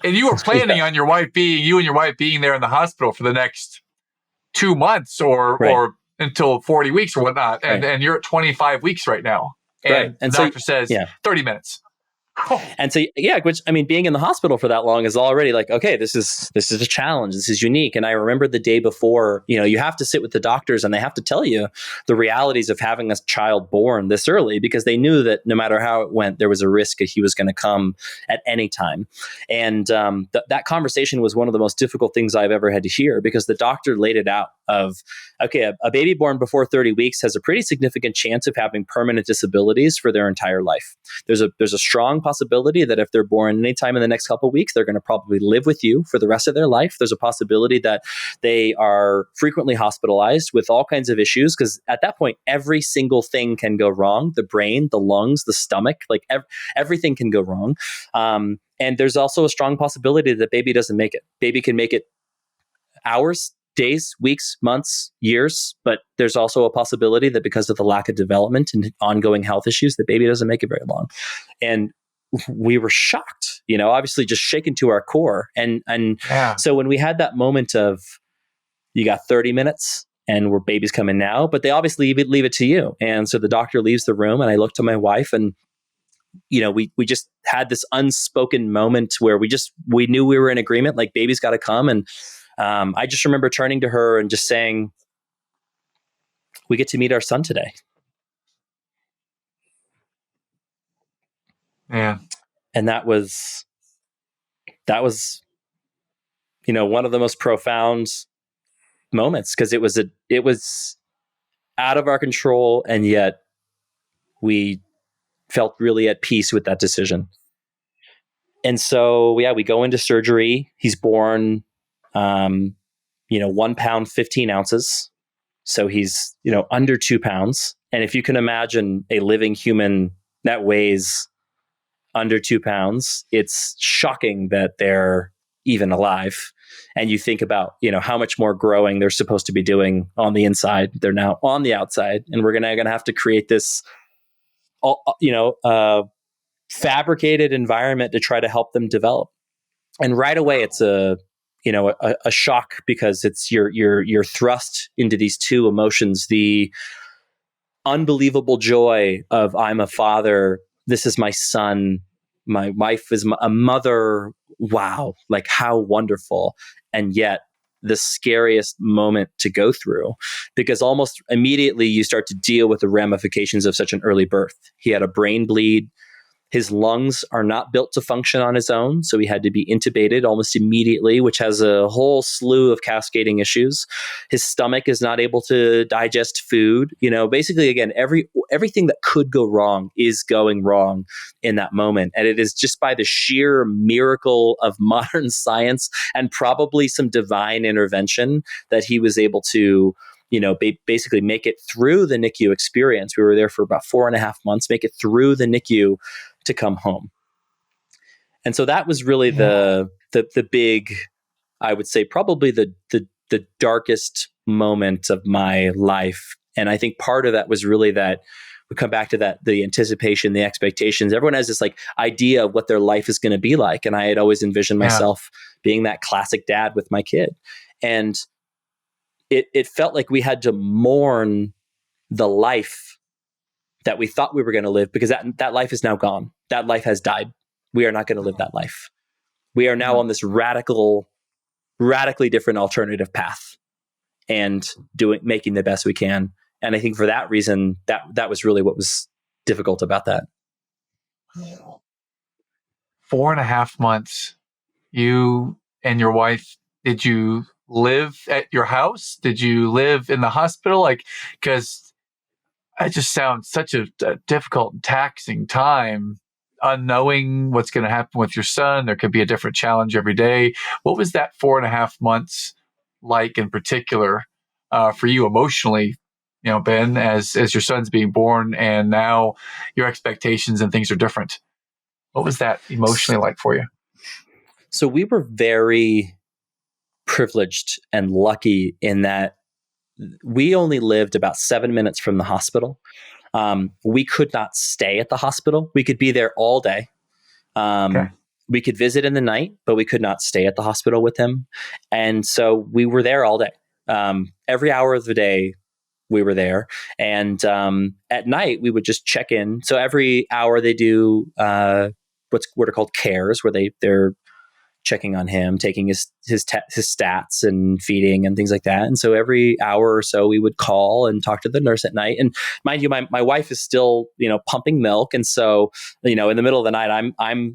[SPEAKER 2] And you were planning on you and your wife being there in the hospital for the next 2 months or until 40 weeks or whatnot. And you're at 25 weeks right now. And the doctor says 30 minutes.
[SPEAKER 1] Oh. And so, which I mean, being in the hospital for that long is already like, okay, this is a challenge. This is unique. And I remember the day before, you have to sit with the doctors and they have to tell you the realities of having a child born this early, because they knew that no matter how it went, there was a risk that he was going to come at any time. And that conversation was one of the most difficult things I've ever had to hear, because the doctor laid it out of, okay, a baby born before 30 weeks has a pretty significant chance of having permanent disabilities for their entire life. There's a strong possibility that if they're born anytime in the next couple of weeks, they're going to probably live with you for the rest of their life. There's a possibility that they are frequently hospitalized with all kinds of issues, because at that point, every single thing can go wrong. The brain, the lungs, the stomach, like everything can go wrong. And there's also a strong possibility that baby doesn't make it. Baby can make it hours, days, weeks, months, years, but there's also a possibility that because of the lack of development and ongoing health issues, the baby doesn't make it very long. And we were shocked, obviously just shaken to our core. And so when we had that moment of, you got 30 minutes and we're baby's coming now, but they obviously leave it to you. And so the doctor leaves the room and I looked to my wife and, we just had this unspoken moment where we knew we were in agreement, like baby's got to come. And I just remember turning to her and just saying, we get to meet our son today.
[SPEAKER 2] Yeah.
[SPEAKER 1] And that was, one of the most profound moments, because it was out of our control. And yet we felt really at peace with that decision. And so, we go into surgery. He's born, 1 pound, 15 ounces. So he's, under 2 pounds. And if you can imagine a living human that weighs under 2 pounds, it's shocking that they're even alive. And you think about, how much more growing they're supposed to be doing on the inside. They're now on the outside, and we're gonna have to create this, fabricated environment to try to help them develop. And right away, it's a shock, because it's you're thrust into these two emotions: the unbelievable joy of, I'm a father, this is my son, my wife is a mother, wow, like how wonderful. And yet the scariest moment to go through, because almost immediately you start to deal with the ramifications of such an early birth. He had a brain bleed. His lungs are not built to function on his own, so he had to be intubated almost immediately, which has a whole slew of cascading issues. His stomach is not able to digest food. Basically, again, everything that could go wrong is going wrong in that moment. And it is just by the sheer miracle of modern science and probably some divine intervention that he was able to basically make it through the NICU experience. We were there for about 4.5 months, make it through the NICU to come home. And so that was really the big, I would say probably the darkest moment of my life. And I think part of that was really that we come back to that, the anticipation, the expectations. Everyone has this like idea of what their life is going to be like. And I had always envisioned myself being that classic dad with my kid. And it felt like we had to mourn the life that we thought we were going to live, because that life is now gone. That life has died. We are not going to live that life. We are now on this radically different alternative path, and making the best we can. And I think for that reason, that was really what was difficult about that.
[SPEAKER 2] 4.5 months you and your wife, did you live at your house? Did you live in the hospital? Like, because it just sounds such a difficult and taxing time, unknowing what's going to happen with your son. There could be a different challenge every day. What was that 4.5 months like in particular for you emotionally, Ben, as your son's being born and now your expectations and things are different? What was that emotionally like for you?
[SPEAKER 1] So we were very privileged and lucky in that we only lived about 7 minutes from the hospital. We could not stay at the hospital. We could be there all day.
[SPEAKER 2] Okay.
[SPEAKER 1] We could visit in the night, but we could not stay at the hospital with him. And so we were there all day. Every hour of the day, we were there. And at night, we would just check in. So every hour they do what are called cares, where they're checking on him, taking his stats and feeding and things like that. And so every hour or so we would call and talk to the nurse at night. And mind you, my wife is still, pumping milk. And so, in the middle of the night,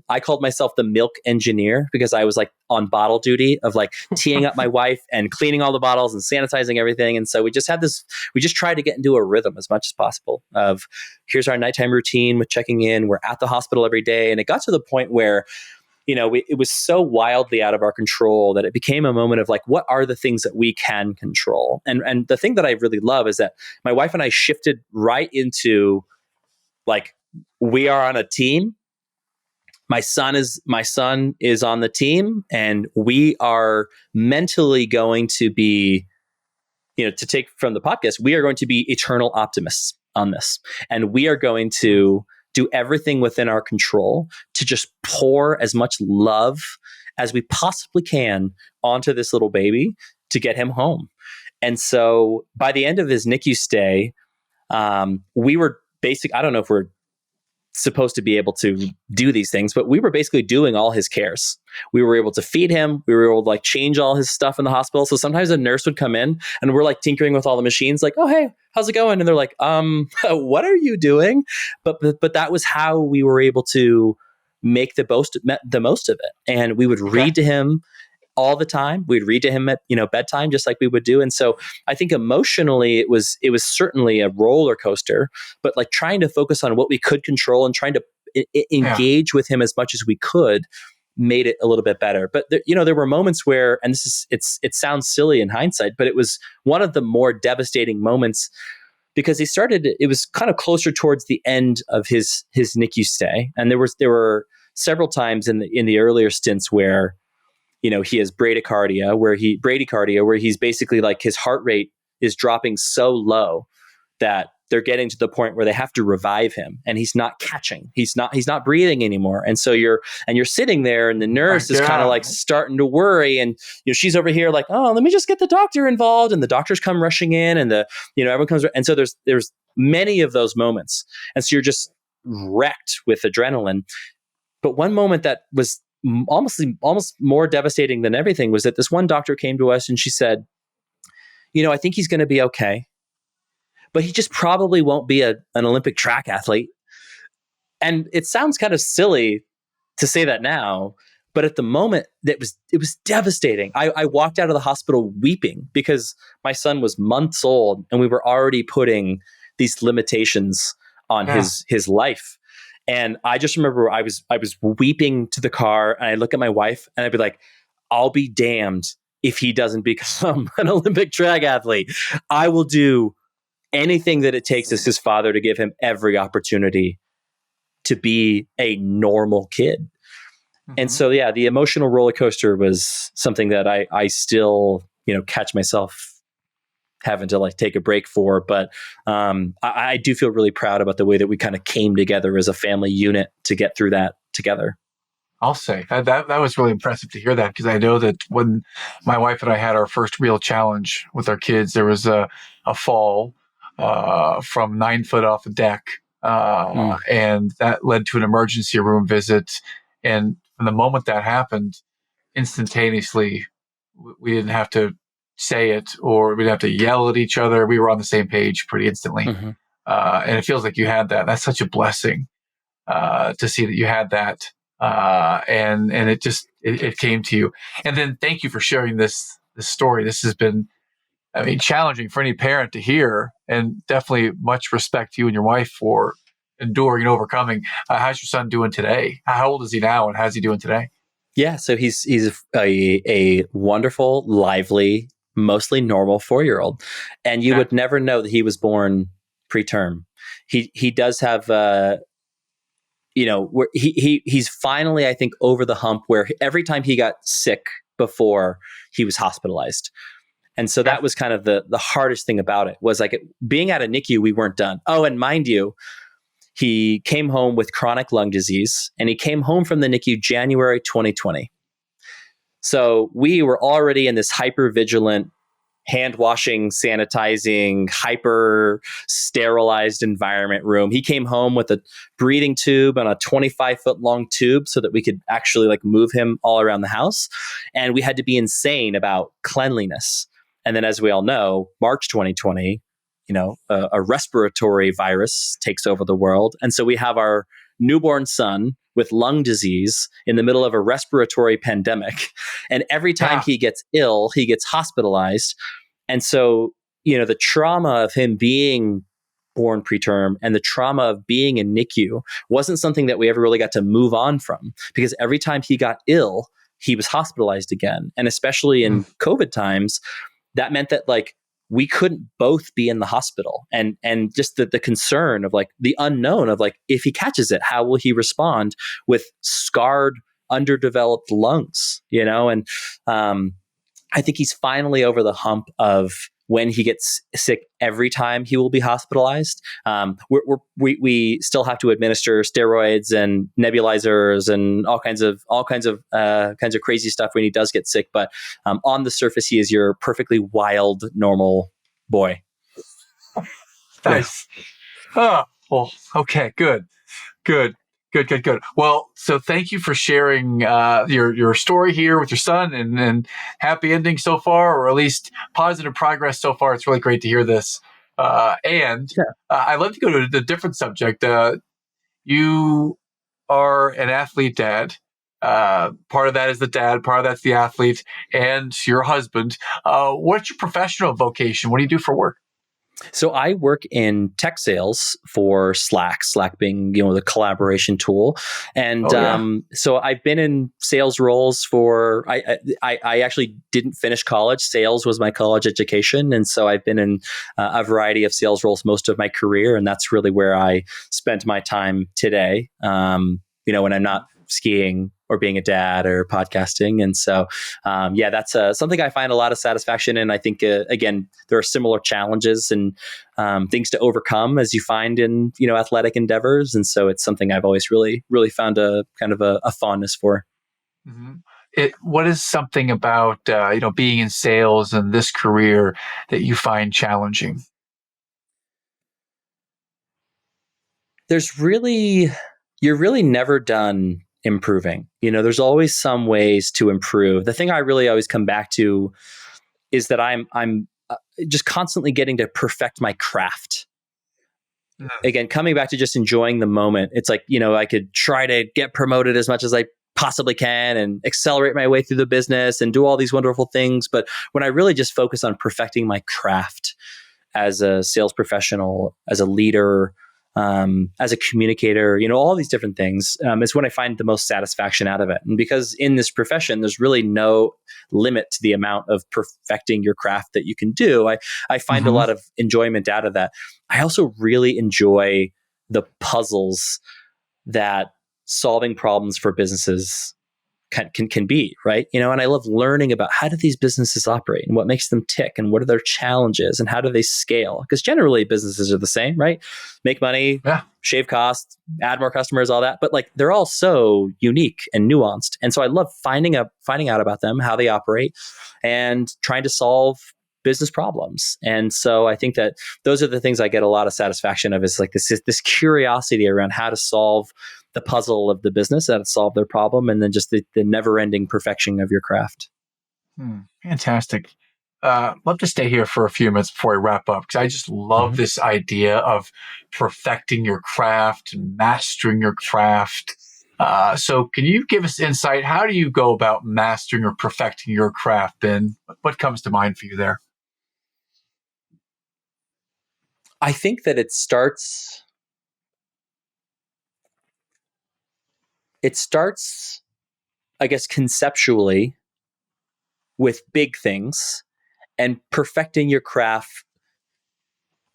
[SPEAKER 1] I called myself the milk engineer because I was like on bottle duty of like teeing up my wife and cleaning all the bottles and sanitizing everything. And so we just tried to get into a rhythm as much as possible of here's our nighttime routine with checking in. We're at the hospital every day. And it got to the point where it was so wildly out of our control that it became a moment of like, what are the things that we can control? And the thing that I really love is that my wife and I shifted right into like, we are on a team. My son is on the team, and we are mentally going to be, to take from the podcast, we are going to be eternal optimists on this. And we are going to do everything within our control to just pour as much love as we possibly can onto this little baby to get him home. And so by the end of his NICU stay, we were I don't know if we're supposed to be able to do these things, but we were basically doing all his cares. We were able to feed him. We were able to like change all his stuff in the hospital. So sometimes a nurse would come in and we're like tinkering with all the machines, like, oh, hey, how's it going? And they're like, what are you doing? But that was how we were able to make the most of it. And we would read to him all the time. We'd read to him at bedtime, just like we would do. And so I think emotionally it was certainly a roller coaster, but like trying to focus on what we could control and trying to engage with him as much as we could made it a little bit better. But there were moments where, and it sounds silly in hindsight, but it was one of the more devastating moments because it was kind of closer towards the end of his NICU stay. And there were several times in the earlier stints where he has bradycardia, where he's basically like his heart rate is dropping so low that they're getting to the point where they have to revive him, and he's not catching. He's not breathing anymore. And so you're sitting there, and the nurse is kind of like starting to worry, and she's over here like, oh, let me just get the doctor involved, and the doctors come rushing in, and everyone comes, and so there's many of those moments, and so you're just wrecked with adrenaline. But one moment that was almost more devastating than everything was that this one doctor came to us and she said, I think he's going to be okay, but he just probably won't be an Olympic track athlete. And it sounds kind of silly to say that now, but at the moment it was devastating. I walked out of the hospital weeping because my son was months old and we were already putting these limitations on his life. And I just remember I was weeping to the car, and I look at my wife and I'd be like, I'll be damned if he doesn't become an Olympic track athlete. I will do anything that it takes as his father to give him every opportunity to be a normal kid. Mm-hmm. And so, the emotional roller coaster was something that I still, catch myself having to like take a break for. But I do feel really proud about the way that we kind of came together as a family unit to get through that together.
[SPEAKER 2] I'll say that was really impressive to hear that, because I know that when my wife and I had our first real challenge with our kids, there was a fall from 9 foot off the deck. And that led to an emergency room visit. And from the moment that happened, instantaneously, we didn't have to say it or we'd have to yell at each other. We were on the same page pretty instantly. Mm-hmm. And it feels like you had that. That's such a blessing to see that you had that. And it it came to you. And then thank you for sharing this story. This has been, challenging for any parent to hear, and definitely much respect to you and your wife for enduring and overcoming. How's your son doing today? How old is he now, and how's he doing today?
[SPEAKER 1] Yeah, so he's a wonderful, lively, mostly normal 4-year-old, and you would never know that he was born preterm. He does have where he's finally, I think, over the hump where every time he got sick before, he was hospitalized. And so that was kind of the hardest thing about it, was like being at a NICU, we weren't done. Oh, and mind you, he came home with chronic lung disease, and he came home from the NICU January 2020. So we were already in this hyper vigilant, hand washing, sanitizing, hyper sterilized environment room. He came home with a breathing tube and a 25-foot long tube so that we could actually like move him all around the house. And we had to be insane about cleanliness. And then, as we all know, March 2020, a respiratory virus takes over the world. And so we have our newborn son with lung disease in the middle of a respiratory pandemic. And every time he gets ill, he gets hospitalized. And so, the trauma of him being born preterm and the trauma of being in NICU wasn't something that we ever really got to move on from, because every time he got ill, he was hospitalized again. And especially in COVID times, that meant that like we couldn't both be in the hospital, and just the concern of like the unknown of like, if he catches it, how will he respond with scarred, underdeveloped lungs, and I think he's finally over the hump of when he gets sick every time he will be hospitalized. We still have to administer steroids and nebulizers and all kinds of crazy stuff when he does get sick. But on the surface, he is your perfectly wild, normal boy.
[SPEAKER 2] Nice. Oh, well, okay, good. Well, so thank you for sharing your story here with your son, and happy ending so far, or at least positive progress so far. It's really great to hear this. I'd love to go to a different subject. You are an athlete dad. Part of that is the dad, part of that's the athlete, and your husband. What's your professional vocation? What do you do for work?
[SPEAKER 1] So I work in tech sales for Slack being, the collaboration tool. And so I've been in sales roles for, I actually didn't finish college. Sales was my college education. And so I've been in a variety of sales roles most of my career. And that's really where I spent my time today, when I'm not skiing or being a dad or podcasting. And so, that's something I find a lot of satisfaction in. I think, again, there are similar challenges and things to overcome as you find in, athletic endeavors. And so it's something I've always really, really found a kind of a fondness for.
[SPEAKER 2] Mm-hmm. What is something about, being in sales and this career that you find challenging?
[SPEAKER 1] You're really never done improving. There's always some ways to improve. The thing I really always come back to is that I'm just constantly getting to perfect my craft. Again, coming back to just enjoying the moment. It's like, I could try to get promoted as much as I possibly can and accelerate my way through the business and do all these wonderful things. But when I really just focus on perfecting my craft as a sales professional, as a leader, as a communicator, all these different things, is when I find the most satisfaction out of it. And because in this profession, there's really no limit to the amount of perfecting your craft that you can do. I find a lot of enjoyment out of that. I also really enjoy the puzzles that solving problems for businesses can be, right? And I love learning about how do these businesses operate and what makes them tick and what are their challenges and how do they scale? Because generally businesses are the same, right? Make money, shave costs, add more customers, all that. But like they're all so unique and nuanced. And so I love finding out about them, how they operate, and trying to solve business problems. And so I think that those are the things I get a lot of satisfaction of, is like this curiosity around how to solve the puzzle of the business, how to solve their problem, and then just the never-ending perfection of your craft.
[SPEAKER 2] Fantastic. Love to stay here for a few minutes before I wrap up, because I just love this idea of perfecting your craft and mastering your craft. So can you give us insight? How do you go about mastering or perfecting your craft, Ben? What comes to mind for you there?
[SPEAKER 1] I think that it starts, I guess, conceptually with big things, and perfecting your craft,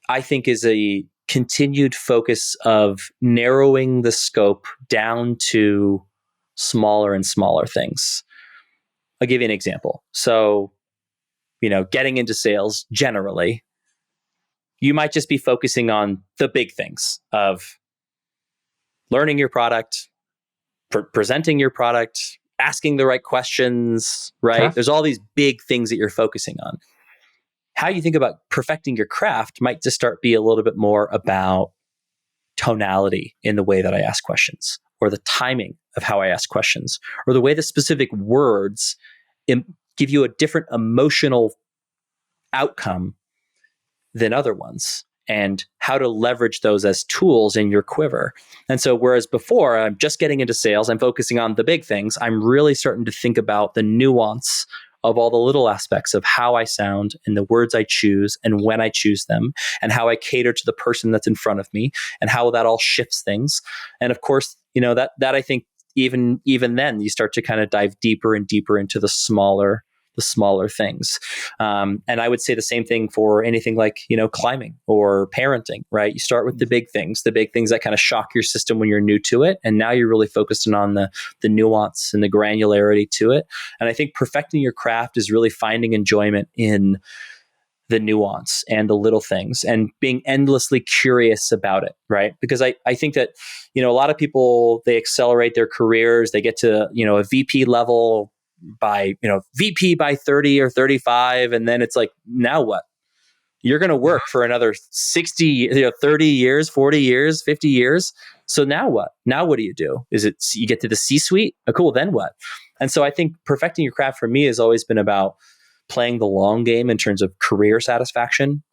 [SPEAKER 1] I think, is a continued focus of narrowing the scope down to smaller and smaller things. I'll give you an example. So, getting into sales generally, you might just be focusing on the big things of learning your product, presenting your product, asking the right questions, right?
[SPEAKER 2] Okay.
[SPEAKER 1] There's all these big things that you're focusing on. How you think about perfecting your craft might just start be a little bit more about tonality in the way that I ask questions, or the timing of how I ask questions, or the way the specific words give you a different emotional outcome than other ones, and how to leverage those as tools in your quiver. And so, whereas before I'm just getting into sales, I'm focusing on the big things, I'm really starting to think about the nuance of all the little aspects of how I sound and the words I choose and when I choose them, and how I cater to the person that's in front of me, and how that all shifts things. And of course, that I think even then you start to kind of dive deeper and deeper into the smaller things. And I would say the same thing for anything like, climbing or parenting, right? You start with the big things that kind of shock your system when you're new to it. And now you're really focusing on the nuance and the granularity to it. And I think perfecting your craft is really finding enjoyment in the nuance and the little things, and being endlessly curious about it, right? Because I think that, a lot of people, they accelerate their careers, they get to, a VP level by, VP by 30 or 35. And then it's like, now what? You're going to work for another 60, 30 years, 40 years, 50 years. So now what? Now what do you do? Is it you get to the C-suite? Oh, cool. Then what? And so I think perfecting your craft for me has always been about playing the long game in terms of career satisfaction.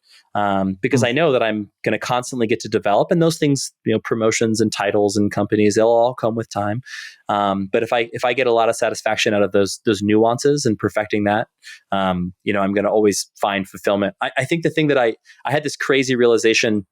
[SPEAKER 1] Because I know that I'm going to constantly get to develop, and those things, promotions and titles and companies, they'll all come with time. But if I get a lot of satisfaction out of those nuances and perfecting that, I'm going to always find fulfillment. I think the thing that I had this crazy realization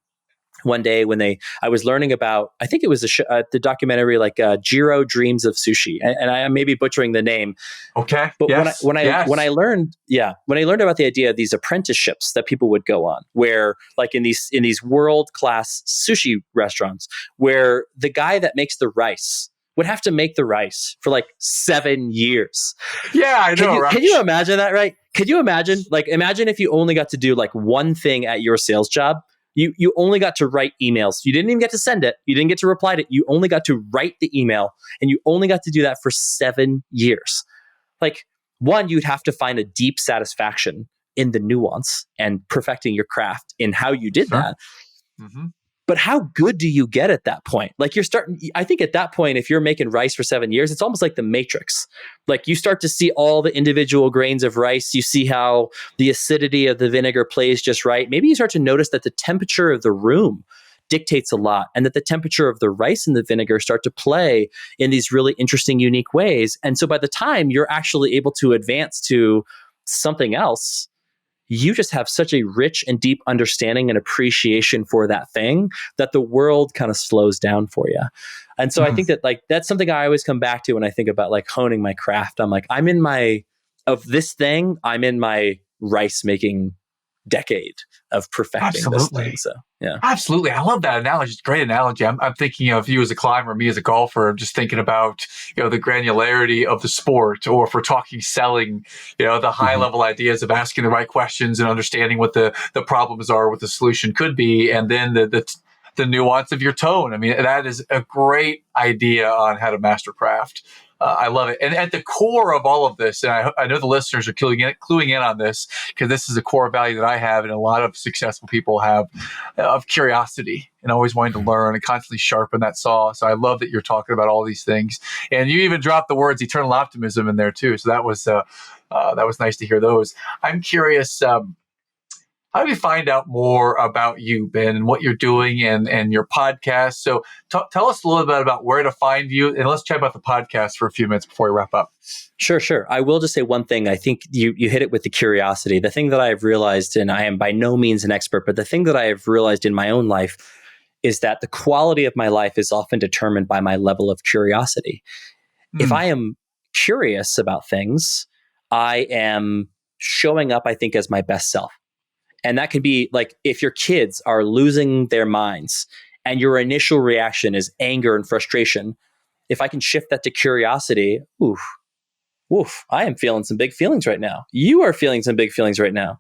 [SPEAKER 1] one day when I was learning about, I think it was the documentary, like Jiro Dreams of Sushi, and I may be butchering the name.
[SPEAKER 2] Okay.
[SPEAKER 1] But
[SPEAKER 2] yes.
[SPEAKER 1] when I learned about the idea of these apprenticeships that people would go on, where like in these world class sushi restaurants, where the guy that makes the rice would have to make the rice for like 7 years.
[SPEAKER 2] Yeah, I know.
[SPEAKER 1] Can you imagine that? Right? Could you imagine? Like, imagine if you only got to do like one thing at your sales job. You only got to write emails. You didn't even get to send it. You didn't get to reply to it. You only got to write the email, and you only got to do that for 7 years. Like, one, you'd have to find a deep satisfaction in the nuance and perfecting your craft in how you did that. Mm-hmm. But how good do you get at that point? Like, I think at that point, if you're making rice for 7 years, it's almost like the Matrix. Like, you start to see all the individual grains of rice. You see how the acidity of the vinegar plays just right. Maybe you start to notice that the temperature of the room dictates a lot, and that the temperature of the rice and the vinegar start to play in these really interesting, unique ways. And so by the time you're actually able to advance to something else, you just have such a rich and deep understanding and appreciation for that thing that the world kind of slows down for you. And so I think that, like, that's something I always come back to when I think about like honing my craft. I'm like, I'm in my rice making decade of perfecting this thing. So yeah.
[SPEAKER 2] Absolutely. I love that analogy. It's a great analogy. I'm thinking of you as a climber, me as a golfer. I'm just thinking about, the granularity of the sport, or if we're talking selling, the high level ideas of asking the right questions and understanding what the problems are, what the solution could be. And then the nuance of your tone. I mean, that is a great idea on how to master craft. I love it. And at the core of all of this, and I know the listeners are cluing in on this, because this is a core value that I have and a lot of successful people have, of curiosity and always wanting to learn and constantly sharpen that saw. So I love that you're talking about all these things. And you even dropped the words eternal optimism in there too. So that was nice to hear those. I'm curious, how do we find out more about you, Ben, and what you're doing and your podcast? So tell us a little bit about where to find you, and let's chat about the podcast for a few minutes before we wrap up.
[SPEAKER 1] Sure. I will just say one thing. I think you hit it with the curiosity. The thing that I've realized, and I am by no means an expert, but the thing that I have realized in my own life is that the quality of my life is often determined by my level of curiosity. If I am curious about things, I am showing up, I think, as my best self. And that can be like if your kids are losing their minds and your initial reaction is anger and frustration, if I can shift that to curiosity, I am feeling some big feelings right now. You are feeling some big feelings right now.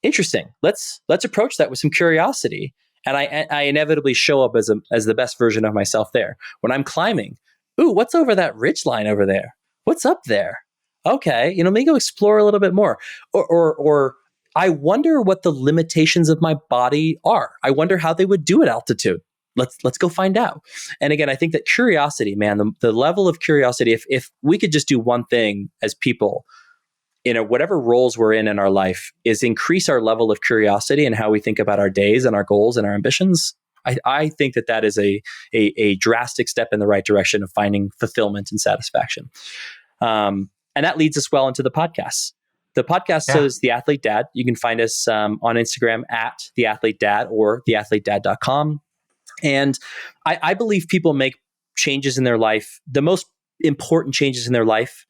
[SPEAKER 1] Interesting. Let's approach that with some curiosity. And I inevitably show up as the best version of myself there. When I'm climbing, what's over that ridge line over there? What's up there? Okay, let me go explore a little bit more. Or I wonder what the limitations of my body are. I wonder how they would do at altitude. Let's go find out. And again, I think that curiosity, man, the level of curiosity, if we could just do one thing as people, whatever roles we're in our life, is increase our level of curiosity and how we think about our days and our goals and our ambitions. I think that is a drastic step in the right direction of finding fulfillment and satisfaction. And that leads us well into the podcast. The podcast is The Athlete Dad. You can find us on Instagram at The Athlete Dad or theathletedad.com. And I believe people make changes in their life, the most important changes in their life,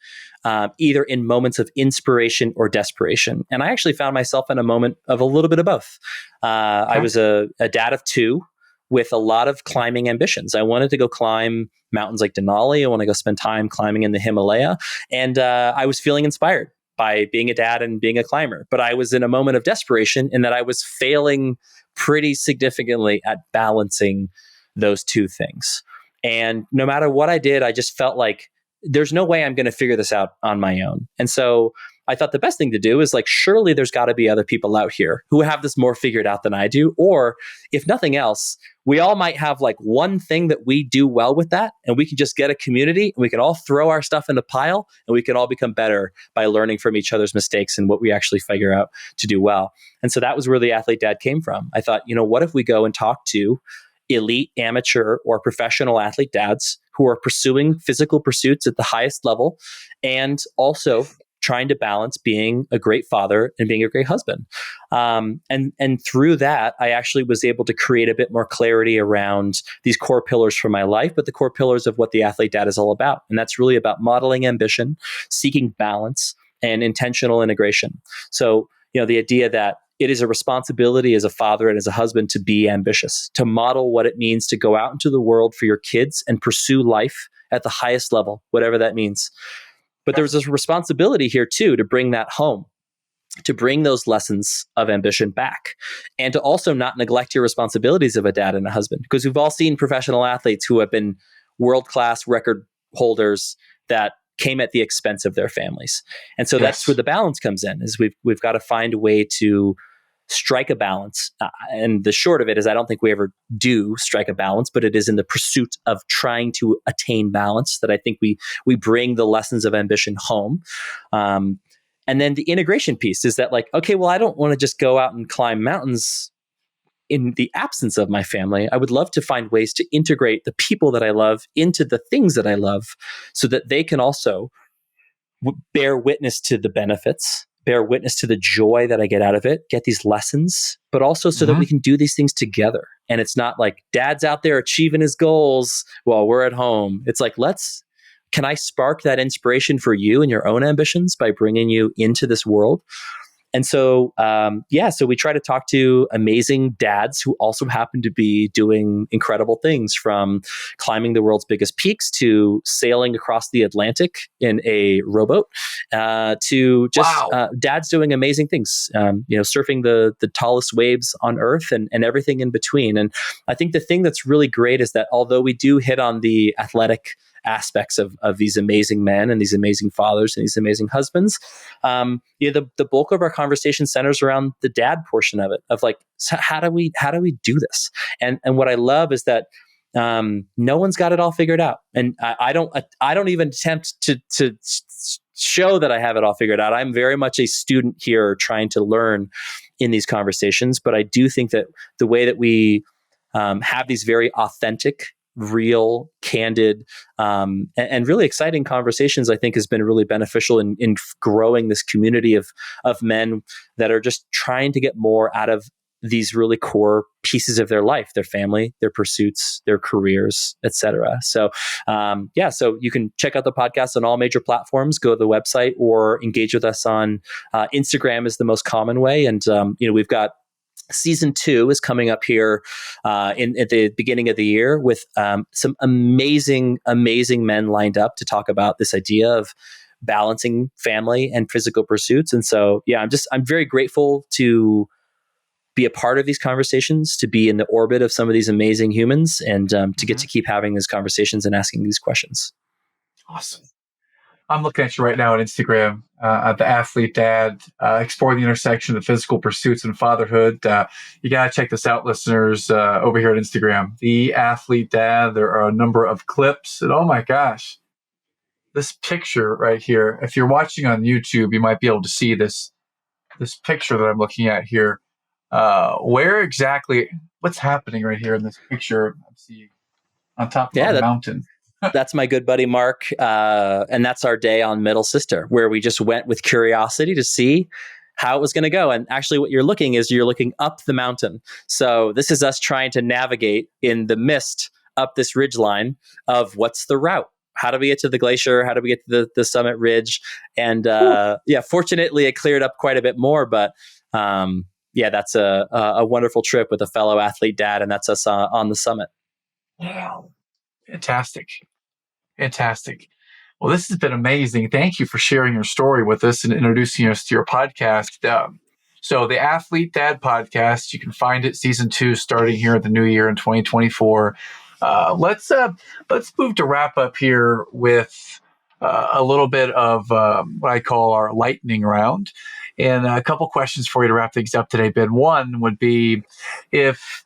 [SPEAKER 1] either in moments of inspiration or desperation. And I actually found myself in a moment of a little bit of both. I was a dad of two with a lot of climbing ambitions. I wanted to go climb mountains like Denali. I want to go spend time climbing in the Himalaya. And I was feeling inspired by being a dad and being a climber. But I was in a moment of desperation in that I was failing pretty significantly at balancing those two things. And no matter what I did, I just felt like there's no way I'm going to figure this out on my own. And so I thought the best thing to do is surely there's got to be other people out here who have this more figured out than I do. Or if nothing else, we all might have one thing that we do well with that. And we can just get a community and we can all throw our stuff in a pile and we can all become better by learning from each other's mistakes and what we actually figure out to do well. And so that was where the Athlete Dad came from. I thought, what if we go and talk to elite, amateur, or professional athlete dads who are pursuing physical pursuits at the highest level and also trying to balance being a great father and being a great husband. And through that, I actually was able to create a bit more clarity around these core pillars for my life, but the core pillars of what the Athlete Dad is all about. And that's really about modeling ambition, seeking balance, and intentional integration. So, the idea that it is a responsibility as a father and as a husband to be ambitious, to model what it means to go out into the world for your kids and pursue life at the highest level, whatever that means. But there's this responsibility here too, to bring that home, to bring those lessons of ambition back, and to also not neglect your responsibilities of a dad and a husband. Because we've all seen professional athletes who have been world-class record holders that came at the expense of their families. And so that's where the balance comes in, is we've got to find a way to strike a balance. And the short of it is I don't think we ever do strike a balance, but it is in the pursuit of trying to attain balance that I think we bring the lessons of ambition home. And then the integration piece is that okay, well, I don't want to just go out and climb mountains in the absence of my family. I would love to find ways to integrate the people that I love into the things that I love so that they can also bear witness to the benefits, bear witness to the joy that I get out of it, get these lessons, but also so that we can do these things together. And it's not like dad's out there achieving his goals while we're at home. It's can I spark that inspiration for you and your own ambitions by bringing you into this world? And so, so we try to talk to amazing dads who also happen to be doing incredible things, from climbing the world's biggest peaks to sailing across the Atlantic in a rowboat, to just dads doing amazing things, surfing the tallest waves on Earth and everything in between. And I think the thing that's really great is that although we do hit on the athletic aspects of these amazing men and these amazing fathers and these amazing husbands, the bulk of our conversation centers around the dad portion of it, of so how do we do this? And what I love is that no one's got it all figured out, and I don't even attempt to show that I have it all figured out. I'm very much a student here trying to learn in these conversations. But I do think that the way that we have these very authentic, real, candid, and really exciting conversations, I think has been really beneficial in growing this community of men that are just trying to get more out of these really core pieces of their life, their family, their pursuits, their careers, etc. So, so you can check out the podcast on all major platforms, go to the website, or engage with us on Instagram is the most common way. And, we've got season 2 is coming up here at the beginning of the year with some amazing men lined up to talk about this idea of balancing family and physical pursuits. And so, I'm very grateful to be a part of these conversations, to be in the orbit of some of these amazing humans, and to get to keep having these conversations and asking these questions.
[SPEAKER 2] Awesome. I'm looking at you right now on Instagram, the Athlete Dad, exploring the intersection of physical pursuits and fatherhood. You got to check this out, listeners, over here on Instagram. The Athlete Dad. There are a number of clips. And oh my gosh, this picture right here, if you're watching on YouTube, you might be able to see this picture that I'm looking at here. Where exactly, what's happening right here in this picture? I'm seeing on top of a mountain.
[SPEAKER 1] That's my good buddy, Mark. And that's our day on Middle Sister, where we just went with curiosity to see how it was going to go. And actually what you're looking up the mountain. So this is us trying to navigate in the mist up this ridgeline of what's the route. How do we get to the glacier? How do we get to the summit ridge? And fortunately it cleared up quite a bit more, but that's a wonderful trip with a fellow athlete dad, and that's us on the summit.
[SPEAKER 2] Wow. Fantastic. Well, this has been amazing. Thank you for sharing your story with us and introducing us to your podcast. So the Athlete Dad podcast, you can find it season 2 starting here at the new year in 2024. Let's move to wrap up here with a little bit of what I call our lightning round. And a couple questions for you to wrap things up today, Ben. One would be, if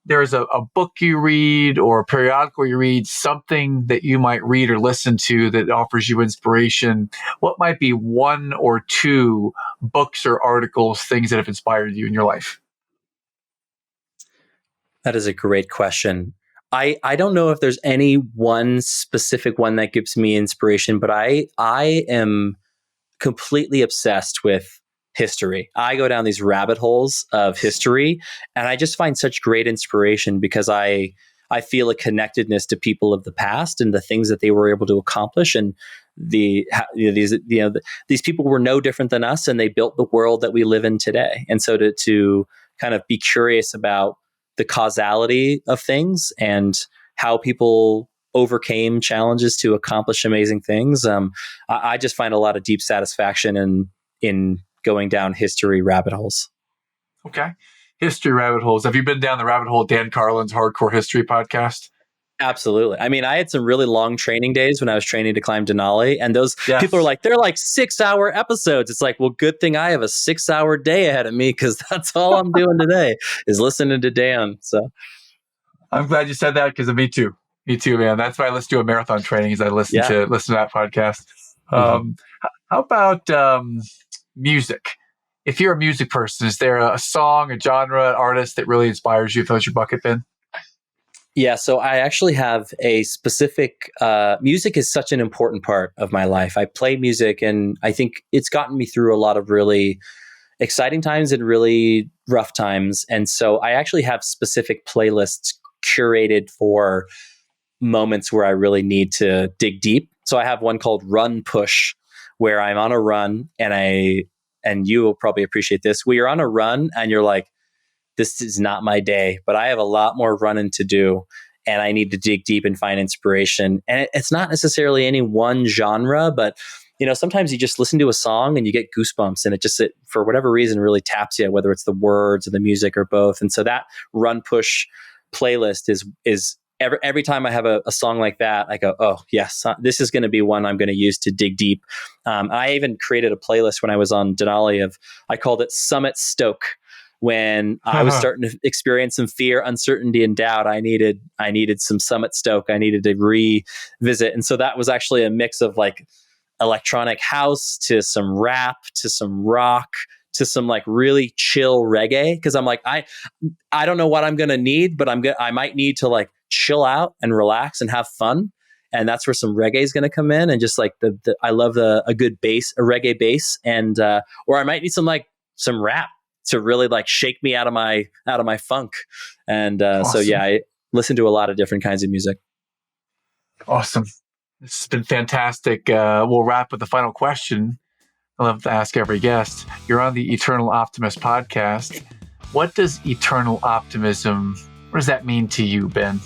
[SPEAKER 2] there's a book you read or a periodical you read, something that you might read or listen to that offers you inspiration, what might be 1 or 2 books or articles, things that have inspired you in your life?
[SPEAKER 1] That is a great question. I don't know if there's any one specific one that gives me inspiration, but I am completely obsessed with history. I go down these rabbit holes of history, and I just find such great inspiration because I feel a connectedness to people of the past and the things that they were able to accomplish. And these people were no different than us, and they built the world that we live in today. And so to kind of be curious about the causality of things and how people overcame challenges to accomplish amazing things. I just find a lot of deep satisfaction in going down history rabbit holes.
[SPEAKER 2] Okay. History rabbit holes. Have you been down the rabbit hole, Dan Carlin's Hardcore History podcast?
[SPEAKER 1] Absolutely. I mean, I had some really long training days when I was training to climb Denali, and those people are like, they're like 6-hour episodes. It's like, well, good thing I have a 6-hour day ahead of me, because that's all I'm doing today is listening to Dan. So
[SPEAKER 2] I'm glad you said that, because me too, man. That's why I listen to a marathon training, is I listen to that podcast. How about music? If you're a music person, is there a song, a genre, an artist that really inspires you, fills your bucket bin?
[SPEAKER 1] Yeah, so I actually have a specific, music is such an important part of my life. I play music, and I think it's gotten me through a lot of really exciting times and really rough times. And so I actually have specific playlists curated for moments where I really need to dig deep. So I have one called Run Push, where I'm on a run, and you will probably appreciate this, where you're on a run and you're like, this is not my day, but I have a lot more running to do, and I need to dig deep and find inspiration. And it's not necessarily any one genre, but sometimes you just listen to a song and you get goosebumps, and it for whatever reason really taps you, whether it's the words or the music or both. And so that Run Push playlist is every time I have a song like that, I go, oh yes, this is going to be one I'm going to use to dig deep. I even created a playlist when I was on Denali I called it Summit Stoke. When I was starting to experience some fear, uncertainty, and doubt, I needed some Summit Stoke. I needed to revisit. And so that was actually a mix of like electronic house to some rap to some rock to some like really chill reggae, because I'm like, I don't know what I'm gonna need, but I might need to like chill out and relax and have fun. And that's where some reggae is going to come in, and just like I love a good bass, a reggae bass, and or I might need some rap to really like shake me out of my funk. And
[SPEAKER 2] Awesome.
[SPEAKER 1] So yeah, I listen to a lot of different kinds of music.
[SPEAKER 2] Awesome. This has been fantastic. We'll wrap with the final question I love to ask every guest. You're on the Eternal Optimist podcast. What does eternal optimism, what does that mean to you, Ben?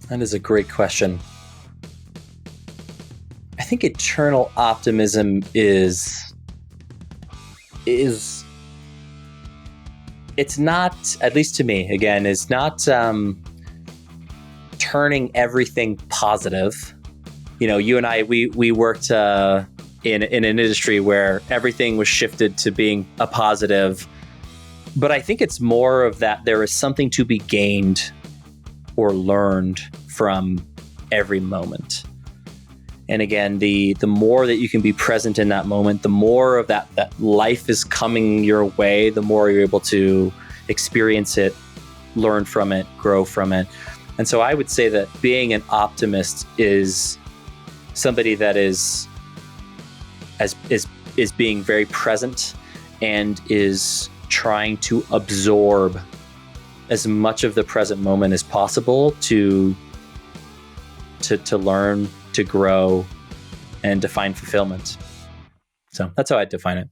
[SPEAKER 1] That is a great question. I think eternal optimism is it's not, at least to me, again, is not turning everything positive. You know, you and I, we worked in an industry where everything was shifted to being a positive. But I think it's more of that there is something to be gained or learned from every moment. And again, the more that you can be present in that moment, the more of that life is coming your way, the more you're able to experience it, learn from it, grow from it. And so I would say that being an optimist is somebody that is being very present and is trying to absorb as much of the present moment as possible to learn, to grow, and to find fulfillment. So that's how I define it.